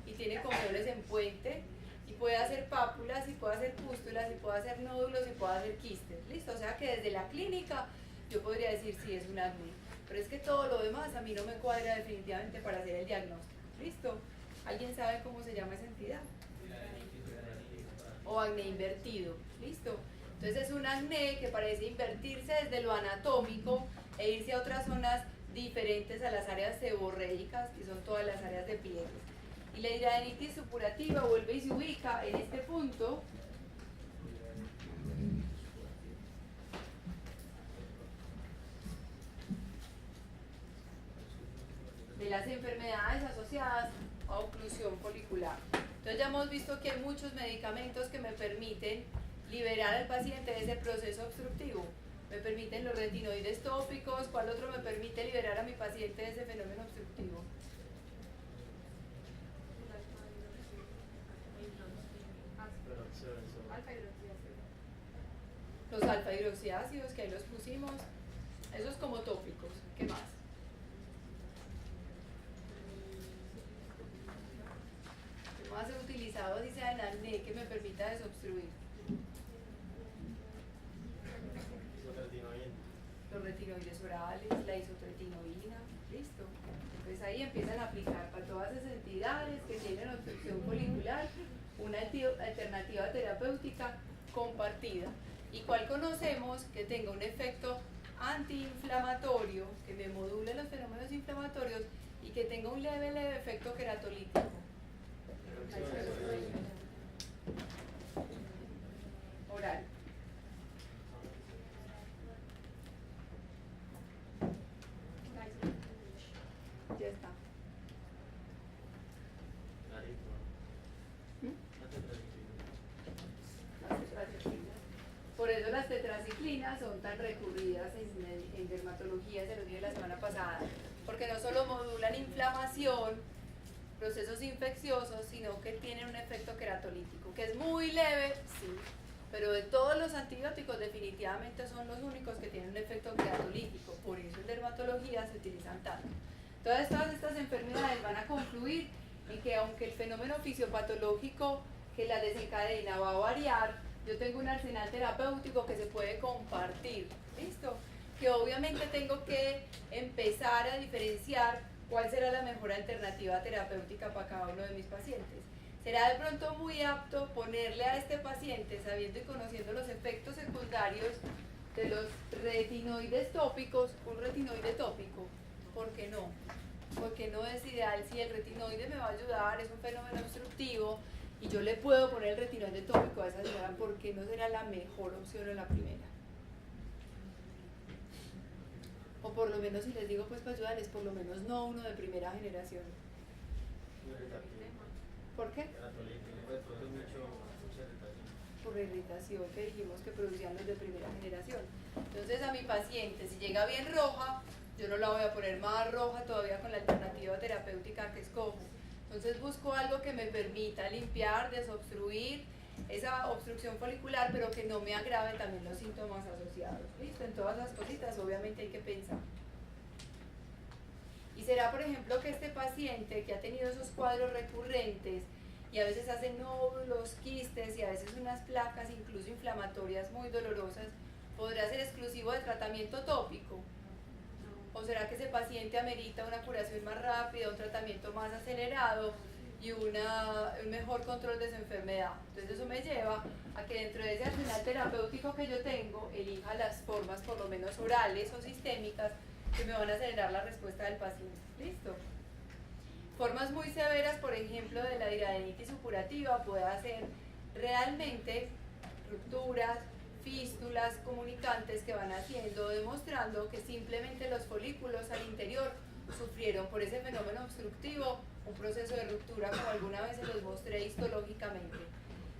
y tiene comedones en puente y puede hacer pápulas y puede hacer pústulas y puede hacer nódulos y puede hacer quistes. ¿Listo? O sea que desde la clínica yo podría decir si es un acné, pero es que todo lo demás a mí no me cuadra definitivamente para hacer el diagnóstico. ¿Listo? ¿Alguien sabe cómo se llama esa entidad? O acné invertido. ¿Listo? Entonces es un acné que parece invertirse desde lo anatómico e irse a otras zonas diferentes a las áreas seborreicas, que son todas las áreas de pliegues. Y la hidradenitis supurativa vuelve y se ubica en este punto de las enfermedades asociadas a oclusión folicular. Entonces ya hemos visto que hay muchos medicamentos que me permiten liberar al paciente de ese proceso obstructivo. Me permiten los retinoides tópicos. ¿Cuál otro me permite liberar a mi paciente de ese fenómeno obstructivo? Los alfa hidroxiácidos, que ahí los pusimos. Esos como tópicos. ¿Qué más? ¿Qué más he utilizado, dice en acné, que me permita desobstruir? Los retinoides orales, la isotretinoína, listo. Entonces ahí empiezan a aplicar para todas esas entidades que tienen obstrucción folicular una alternativa terapéutica compartida. ¿Y cuál conocemos que tenga un efecto antiinflamatorio, que me module los fenómenos inflamatorios y que tenga un leve efecto queratolítico? Oral. Ya está. Por eso las tetraciclinas son tan recurridas en dermatología, se los dije la semana pasada, porque no solo modulan inflamación, procesos infecciosos, sino que tienen un efecto queratolítico, que es muy leve, sí, pero de todos los antibióticos definitivamente son los únicos que tienen un efecto queratolítico, por eso en dermatología se utilizan tanto. Todas estas enfermedades van a confluir en que aunque el fenómeno fisiopatológico que la desencadena va a variar, yo tengo un arsenal terapéutico que se puede compartir, ¿listo? Que obviamente tengo que empezar a diferenciar cuál será la mejor alternativa terapéutica para cada uno de mis pacientes. Será de pronto muy apto ponerle a este paciente, sabiendo y conociendo los efectos secundarios de los retinoides tópicos, un retinoide tópico. ¿Por qué no? Porque no es ideal si el retinoide me va a ayudar, es un fenómeno obstructivo, y yo le puedo poner el retinoide tópico a esa señora, ¿por qué no será la mejor opción en la primera? O por lo menos si les digo pues para ayudarles, por lo menos no uno de primera generación. ¿Por qué? Por la irritación que dijimos que producían los de primera generación. Entonces a mi paciente, si llega bien roja, yo no la voy a poner más roja todavía con la alternativa terapéutica que escojo. Entonces busco algo que me permita limpiar, desobstruir esa obstrucción folicular, pero que no me agrave también los síntomas asociados. ¿Listo? En todas las cositas obviamente hay que pensar. Y será, por ejemplo, que este paciente que ha tenido esos cuadros recurrentes y a veces hacen nódulos, quistes y a veces unas placas incluso inflamatorias muy dolorosas, podrá ser exclusivo de tratamiento tópico. ¿O será que ese paciente amerita una curación más rápida, un tratamiento más acelerado y un mejor control de su enfermedad? Entonces eso me lleva a que dentro de ese arsenal terapéutico que yo tengo, elija las formas por lo menos orales o sistémicas que me van a acelerar la respuesta del paciente. ¿Listo? Formas muy severas, por ejemplo, de la hidradenitis supurativa puede ser realmente rupturas, fístulas comunicantes que van haciendo, demostrando que simplemente los folículos al interior sufrieron por ese fenómeno obstructivo un proceso de ruptura, como alguna vez se los mostré histológicamente.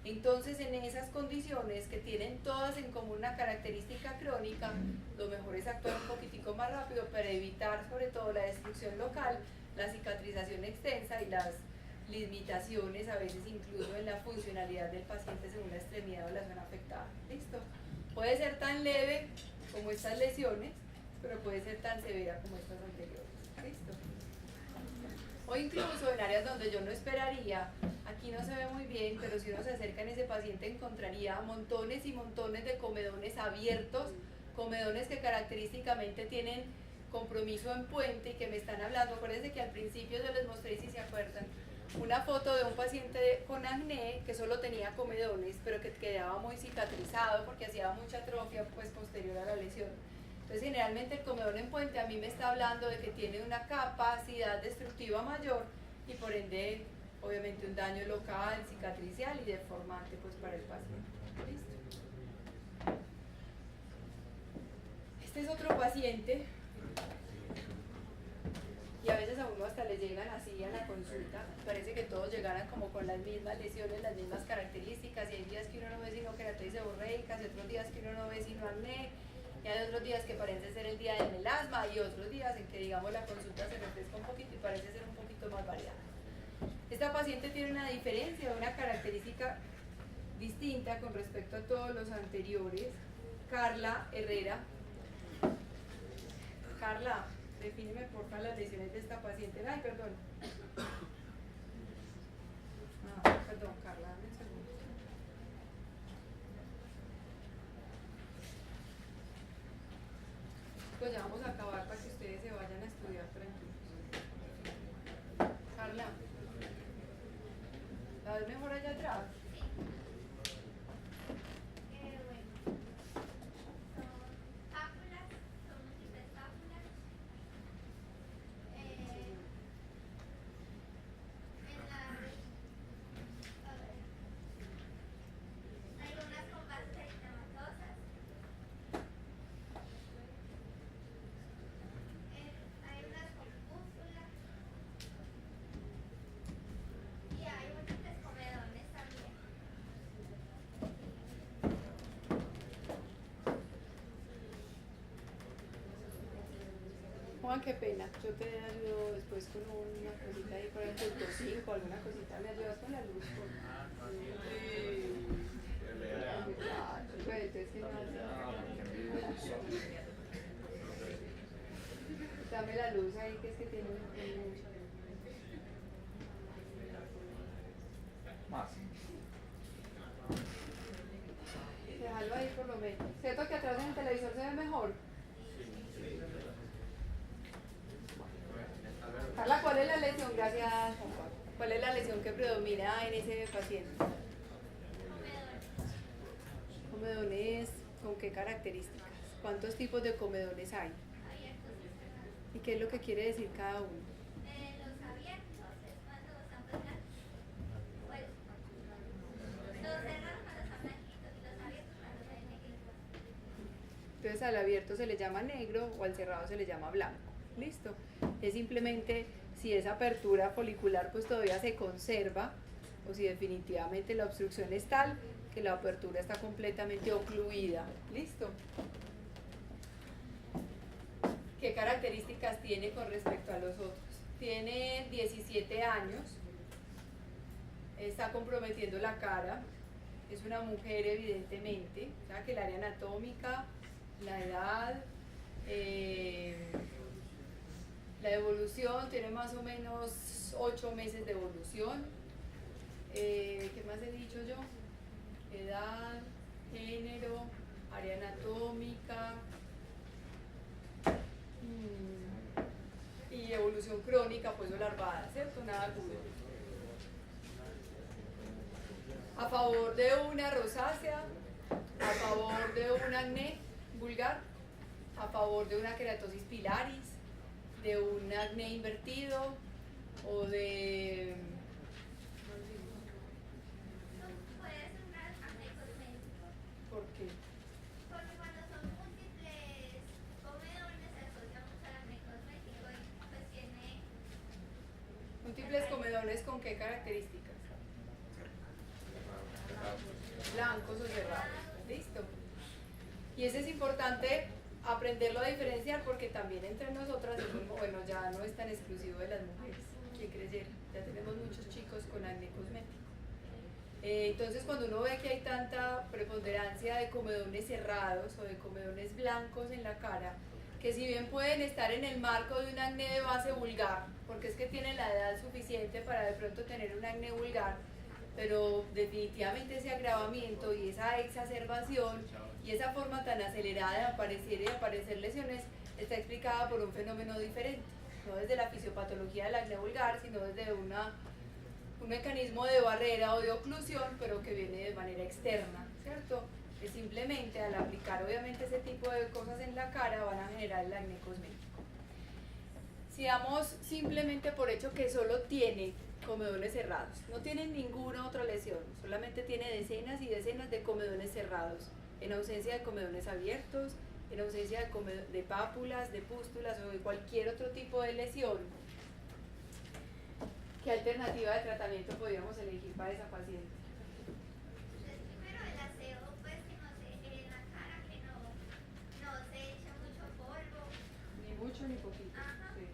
Entonces, en esas condiciones que tienen todas en común una característica crónica, lo mejor es actuar un poquitico más rápido para evitar sobre todo la destrucción local, la cicatrización extensa y las limitaciones a veces incluso en la funcionalidad del paciente según la extremidad o la zona afectada. ¿Listo? Puede ser tan leve como estas lesiones, pero puede ser tan severa como estas anteriores. ¿Listo? O incluso en áreas donde yo no esperaría, aquí no se ve muy bien, pero si uno se acerca en ese paciente encontraría montones y montones de comedones abiertos, comedones que característicamente tienen compromiso en puente y que me están hablando. Acuérdense que al principio yo les mostré, si se acuerdan, una foto de un paciente con acné que solo tenía comedones, pero que quedaba muy cicatrizado porque hacía mucha atrofia pues posterior a la lesión. Entonces generalmente el comedón en puente a mí me está hablando de que tiene una capacidad destructiva mayor y por ende obviamente un daño local, cicatricial y deformante pues para el paciente. ¿Listo? Este es otro paciente y a veces a uno hasta le le llegan así a la consulta, parece que todos llegaran como con las mismas lesiones, las mismas características, y hay días que uno no ve sino queratosis seborreicas, y otros días que uno no ve sino acné, y hay otros días que parece ser el día del melasma, y otros días en que digamos la consulta se refresca un poquito y parece ser un poquito más variada. Esta paciente tiene una diferencia, una característica distinta con respecto a todos los anteriores. Carla Herrera. Carla, defíneme por favor las lesiones de esta paciente. Ay, perdón. Perdón, Carla, dame un segundo. Pues ya vamos a acabar para que ustedes se vayan a estudiar tranquilos. Carla, ¿la ves mejor allá atrás? Juan, qué pena, yo te ayudo después con una cosita ahí por el punto 5, alguna cosita, ¿me ayudas con la luz? Dame la luz ahí, que es que tiene mucho. Más. Déjalo ahí por lo menos. ¿Cierto que atrás en el televisor se ve mejor? Carla, ¿cuál es la lesión? Gracias, Juan Pablo. ¿Cuál es la lesión que predomina en ese paciente? Comedones, ¿con qué características? ¿Cuántos tipos de comedones hay? ¿Y qué es lo que quiere decir cada uno? Los abiertos es cuando están pues los cerrados cuando están blanquitos y los abiertos cuando están negritos. Entonces al abierto se le llama negro o al cerrado se le llama blanco. Listo. Es simplemente si esa apertura folicular pues todavía se conserva o si definitivamente la obstrucción es tal que la apertura está completamente ocluida. Listo. ¿Qué características tiene con respecto a los otros? Tiene 17 años, está comprometiendo la cara, es una mujer evidentemente, o sea que el área anatómica, la edad, la evolución tiene más o menos 8 meses de evolución. ¿Qué más he dicho yo? Edad, género, área anatómica y evolución crónica, pues o larvada, ¿cierto? Nada agudo. A favor de una rosácea, a favor de un acné vulgar, a favor de una queratosis pilaris, de un acné invertido o de... Puede ser un acné cosmético. ¿Por qué? Porque cuando son múltiples comedones se asocia mucho al acné cosmético y pues tiene... Múltiples comedones, ¿con qué características? Blancos o cerrados. Listo. Y eso es importante aprenderlo a diferenciar porque también entre nosotras, bueno, ya no es tan exclusivo de las mujeres, ¿quién creyera? Ya tenemos muchos chicos con acné cosmético. Entonces cuando uno ve que hay tanta preponderancia de comedones cerrados o de comedones blancos en la cara, que si bien pueden estar en el marco de un acné de base vulgar, porque es que tienen la edad suficiente para de pronto tener un acné vulgar, pero definitivamente ese agravamiento y esa exacerbación y esa forma tan acelerada de aparecer y aparecer lesiones está explicada por un fenómeno diferente, no desde la fisiopatología del acné vulgar, sino desde un mecanismo de barrera o de oclusión, pero que viene de manera externa, ¿cierto? Que simplemente al aplicar obviamente ese tipo de cosas en la cara van a generar el acné cosmético. Si damos simplemente por hecho que solo tiene comedones cerrados, no tiene ninguna otra lesión, solamente tiene decenas y decenas de comedones cerrados, en ausencia de comedones abiertos, en ausencia de pápulas, de pústulas o de cualquier otro tipo de lesión, ¿Qué alternativa de tratamiento podríamos elegir para esa paciente? Pues primero el aseo, pues que no se en la cara, que no se eche mucho polvo. Ni mucho ni poquito. Ajá. Sí.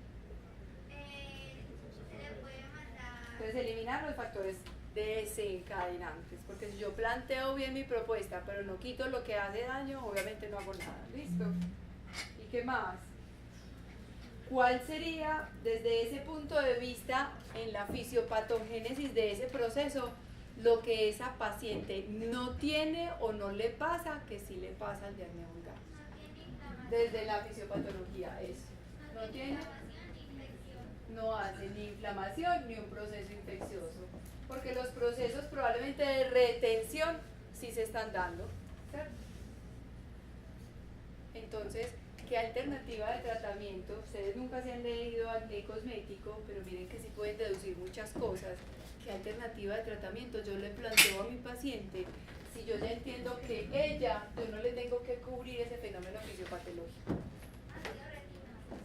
Se le puede mandar. Entonces eliminar los factores desencadenantes, porque si yo planteo bien mi propuesta, pero no quito lo que hace daño, obviamente no hago nada. ¿Listo? ¿Y qué más? ¿Cuál sería, desde ese punto de vista, en la fisiopatogénesis de ese proceso, lo que esa paciente no tiene o no le pasa, que sí le pasa al de acné vulgar? No tiene inflamación. Desde la fisiopatología, eso. No tiene, inflamación ni infección. no hace ni inflamación ni un proceso infeccioso, porque los procesos probablemente de retención sí se están dando, ¿cierto? Entonces, ¿qué alternativa de tratamiento? Ustedes nunca se han leído acné cosmético, pero miren que sí pueden deducir muchas cosas. ¿Qué alternativa de tratamiento yo le planteo a mi paciente si yo ya entiendo que yo no le tengo que cubrir ese fenómeno fisiopatológico? Ácido retinoso.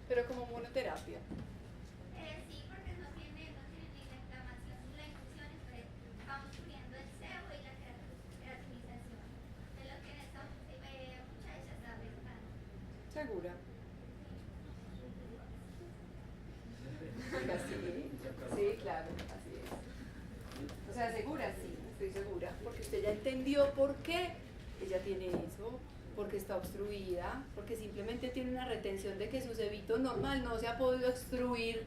Pero como monoterapia. Sí, porque no tiene ni la inflamación ni la infección, entonces vamos cubriendo el sebo y la queratinización. De lo que en esta muchacha está afectando. ¿Segura? Sí, claro, así es. O sea, segura, sí, estoy segura, porque usted ya entendió por qué ella tiene eso, porque está obstruida, porque simplemente tiene una retención de que su cebito normal no se ha podido extruir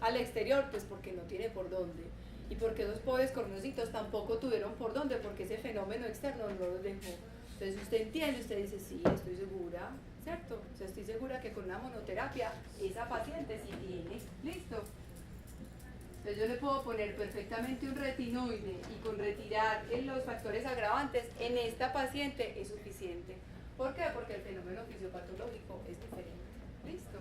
al exterior, pues porque no tiene por dónde. Y porque esos pobres cornocitos tampoco tuvieron por dónde, porque ese fenómeno externo no los dejó. Entonces usted entiende, usted dice, sí, estoy segura, ¿cierto? O sea, estoy segura que con una monoterapia esa paciente sí tiene, listo. Entonces yo le puedo poner perfectamente un retinoide y con retirar los factores agravantes en esta paciente es suficiente. ¿Por qué? Porque el fenómeno fisiopatológico es diferente. Listo.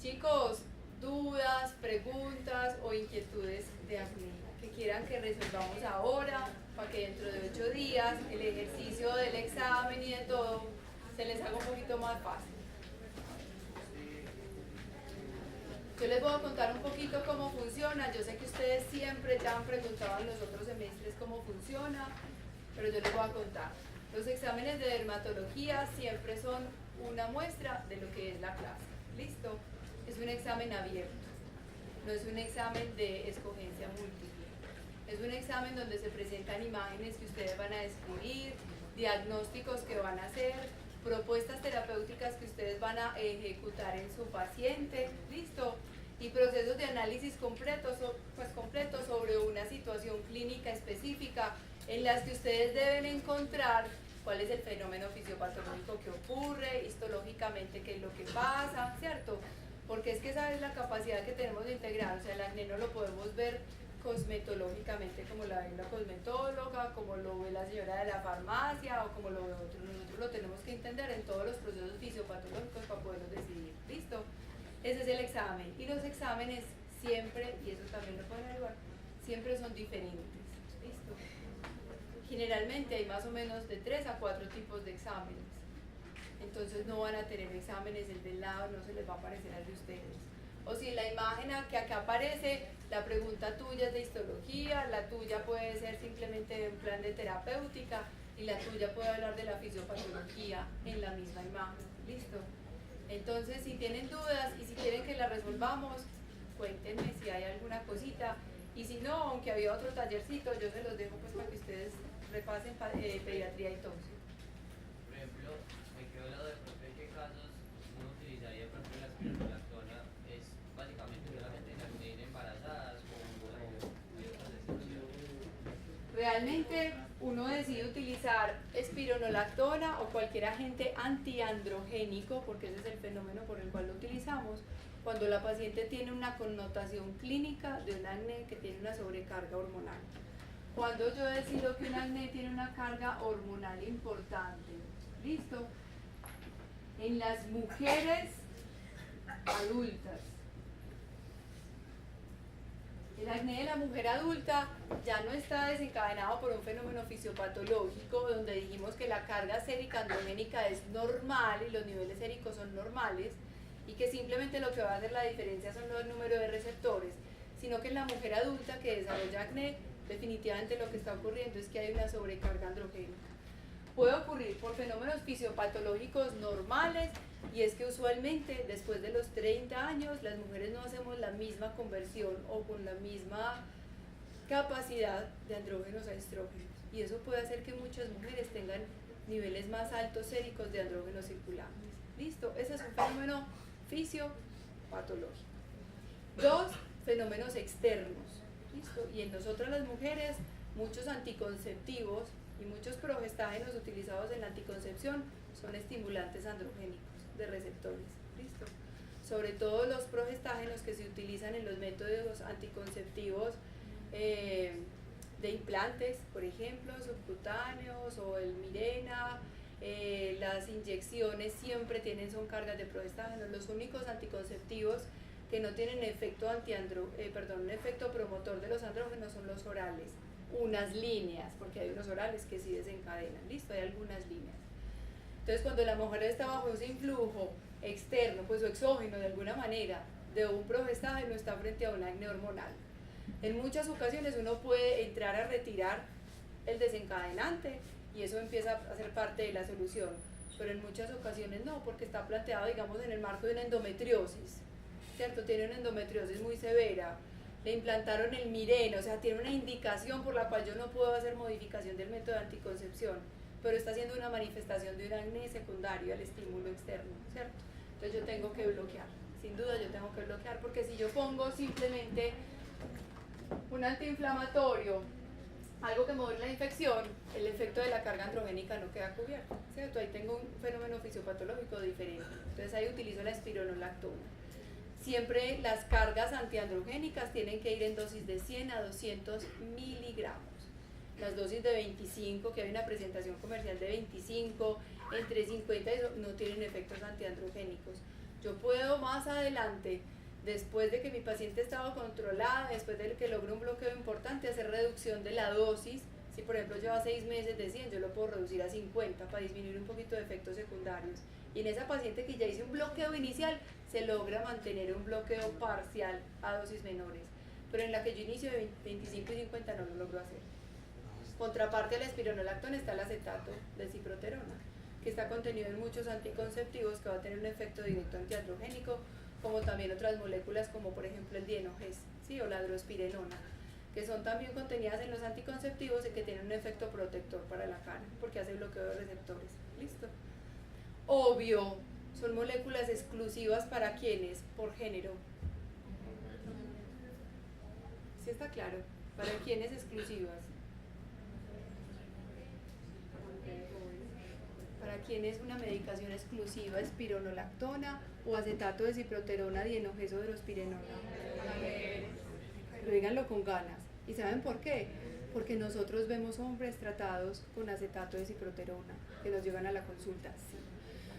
Chicos, dudas, preguntas o inquietudes de acné que quieran que resolvamos ahora, para que dentro de 8 días el ejercicio del examen y de todo se les haga un poquito más fácil. Yo les voy a contar un poquito cómo funciona. Yo sé que ustedes siempre ya han preguntado en los otros semestres cómo funciona, pero yo les voy a contar. Los exámenes de dermatología siempre son una muestra de lo que es la clase. ¿Listo? Es un examen abierto, no es un examen de escogencia múltiple. Es un examen donde se presentan imágenes que ustedes van a describir, diagnósticos que van a hacer, propuestas terapéuticas que ustedes van a ejecutar en su paciente, listo, y procesos de análisis completos sobre una situación clínica específica en las que ustedes deben encontrar cuál es el fenómeno fisiopatológico que ocurre, histológicamente qué es lo que pasa, ¿cierto? Porque es que esa es la capacidad que tenemos de integrar, o sea, el acné no lo podemos ver cosmetológicamente como la ve la cosmetóloga, como lo ve la señora de la farmacia o como lo ve otro. Nosotros lo tenemos que entender en todos los procesos fisiopatológicos para poderlos decidir. ¿Listo? Ese es el examen. Y los exámenes siempre, y eso también lo pueden averiguar, siempre son diferentes. ¿Listo? Generalmente hay más o menos de 3 a 4 tipos de exámenes. Entonces no van a tener exámenes el del lado, no se les va a aparecer al de ustedes. O si la imagen que acá aparece, la pregunta tuya es de histología, la tuya puede ser simplemente de un plan de terapéutica y la tuya puede hablar de la fisiopatología en la misma imagen. ¿Listo? Entonces, si tienen dudas y si quieren que la resolvamos, cuéntenme si hay alguna cosita. Y si no, aunque había otro tallercito, yo se los dejo pues para que ustedes repasen pediatría y todo. Por ejemplo, me quedó la duda de pronto en qué casos uno utilizaría, por ejemplo, la espironolactona, es básicamente solamente en acné en embarazadas o hay otras excepciones. Realmente uno decide utilizar espironolactona o cualquier agente antiandrogénico, porque ese es el fenómeno por el cual lo utilizamos, cuando la paciente tiene una connotación clínica de un acné que tiene una sobrecarga hormonal. Cuando yo decido que un acné tiene una carga hormonal importante, ¿listo? En las mujeres adultas El acné de la mujer adulta ya no está desencadenado por un fenómeno fisiopatológico donde dijimos que la carga sérica androgénica es normal y los niveles séricos son normales y que simplemente lo que va a hacer la diferencia son los números de receptores, sino que en la mujer adulta que desarrolla acné definitivamente lo que está ocurriendo es que hay una sobrecarga androgénica. Puede ocurrir por fenómenos fisiopatológicos normales y es que usualmente después de los 30 años las mujeres no hacemos la misma conversión o con la misma capacidad de andrógenos a estrógenos y eso puede hacer que muchas mujeres tengan niveles más altos séricos de andrógenos circulantes. ¿Listo? Ese es un fenómeno fisiopatológico. 2, fenómenos externos. ¿Listo? Y en nosotras las mujeres muchos anticonceptivos y muchos progestágenos utilizados en la anticoncepción son estimulantes androgénicos de receptores, ¿listo? Sobre todo los progestágenos que se utilizan en los métodos anticonceptivos de implantes, por ejemplo, subcutáneos o el Mirena, las inyecciones siempre son cargas de progestágenos. Los únicos anticonceptivos que no tienen efecto efecto promotor de los andrógenos son los orales, unas líneas, porque hay unos orales que sí desencadenan, listo, hay algunas líneas. Entonces cuando la mujer está bajo ese influjo externo, pues o exógeno de alguna manera, de un progestágeno, está frente a un acné hormonal. En muchas ocasiones uno puede entrar a retirar el desencadenante y eso empieza a ser parte de la solución, pero en muchas ocasiones no, porque está planteado, digamos, en el marco de una endometriosis, ¿cierto? Tiene una endometriosis muy severa, le implantaron el Mirena, o sea, tiene una indicación por la cual yo no puedo hacer modificación del método de anticoncepción, pero está haciendo una manifestación de un acné secundario al estímulo externo, ¿cierto? Entonces yo tengo que bloquear, sin duda yo tengo que bloquear, porque si yo pongo simplemente un antiinflamatorio, algo que module la infección, el efecto de la carga androgénica no queda cubierto, ¿cierto? Ahí tengo un fenómeno fisiopatológico diferente, entonces ahí utilizo la espironolactona. Siempre las cargas antiandrogénicas tienen que ir en dosis de 100 a 200 miligramos. Las dosis de 25, que hay una presentación comercial de 25, entre 50 y eso, no tienen efectos antiandrogénicos. Yo puedo más adelante, después de que mi paciente estaba controlada, después de que logre un bloqueo importante, hacer reducción de la dosis. Si por ejemplo lleva 6 meses de 100, yo lo puedo reducir a 50 para disminuir un poquito de efectos secundarios. Y en esa paciente que ya hice un bloqueo inicial, se logra mantener un bloqueo parcial a dosis menores. Pero en la que yo inicio de 25 y 50 no lo logro hacer. Contraparte a la espironolactona está el acetato de ciproterona, que está contenido en muchos anticonceptivos, que va a tener un efecto directo antiandrogénico, como también otras moléculas como por ejemplo el dienogés, ¿sí? O la drospirenona, que son también contenidas en los anticonceptivos y que tienen un efecto protector para la cara, porque hace bloqueo de receptores. ¿Listo? Obvio, son moléculas exclusivas para quienes, por género. ¿Sí está claro? ¿Para quiénes exclusivas? Para quienes una medicación exclusiva, espironolactona o acetato de ciproterona, dienogés o drospirenona. Pero díganlo con ganas. ¿Y saben por qué? Porque nosotros vemos hombres tratados con acetato de ciproterona que nos llegan a la consulta. Sí.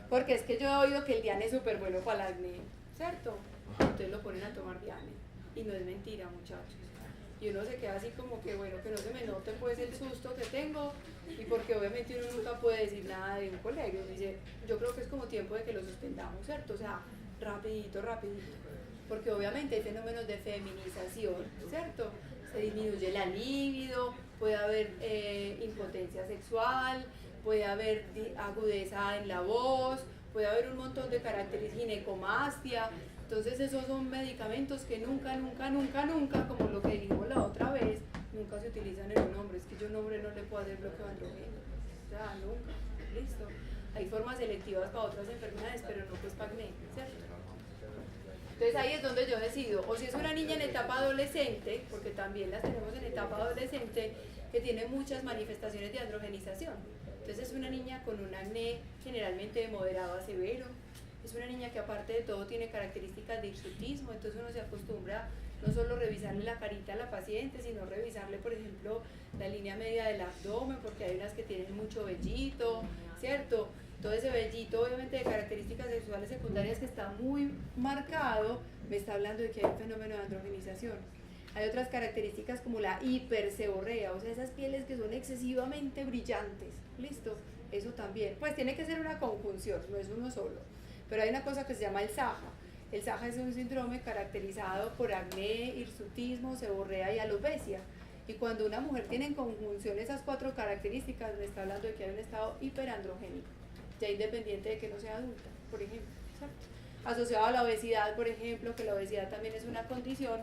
Porque es que yo he oído que el Diane es súper bueno para el acné, ¿cierto? Entonces lo ponen a tomar Diane. Y no es mentira, muchachos. Y uno se queda así como que, bueno, que no se me note pues el susto que tengo, y porque obviamente uno nunca puede decir nada de un colegio. Dice, yo creo que es como tiempo de que lo suspendamos, ¿cierto? O sea, rapidito, porque obviamente hay fenómenos de feminización, ¿cierto? Se disminuye la libido, puede haber impotencia sexual, puede haber agudeza en la voz, puede haber un montón de caracteres, ginecomastia. Entonces esos son medicamentos que nunca, como lo que dijimos la otra vez, nunca se utilizan en un hombre. Es que yo a un hombre no le puedo hacer bloqueo androgénico, o sea, nunca, listo. Hay formas selectivas para otras enfermedades, pero no pues para acné, ¿cierto? Entonces ahí es donde yo decido, o si es una niña en etapa adolescente, porque también las tenemos en etapa adolescente, que tiene muchas manifestaciones de androgenización. Entonces es una niña con un acné generalmente de moderado a severo, es una niña que aparte de todo tiene características de hirsutismo, entonces uno se acostumbra no solo revisarle la carita a la paciente, sino revisarle, por ejemplo, la línea media del abdomen, porque hay unas que tienen mucho vellito, ¿cierto? Todo ese vellito, obviamente, de características sexuales secundarias que está muy marcado, me está hablando de que hay un fenómeno de androgenización. Hay otras características como la hiperseborrea, o sea, esas pieles que son excesivamente brillantes, ¿listo? Eso también, pues tiene que ser una conjunción, no es uno solo. Pero hay una cosa que se llama el SAHA. El SAHA es un síndrome caracterizado por acné, hirsutismo, seborrea y alopecia. Y cuando una mujer tiene en conjunción esas 4 características, me está hablando de que hay un estado hiperandrogénico, ya independiente de que no sea adulta, por ejemplo, ¿cierto? Asociado a la obesidad, por ejemplo, que la obesidad también es una condición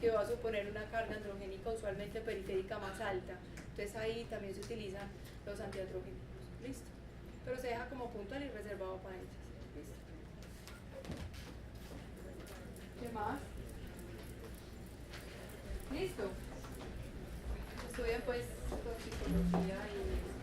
que va a suponer una carga androgénica usualmente periférica más alta. Entonces ahí también se utilizan los antiandrogénicos, ¿listo? Pero se deja como puntual y reservado para ellas, ¿listo? ¿Qué más? ¿Listo? Estudian pues con psicología y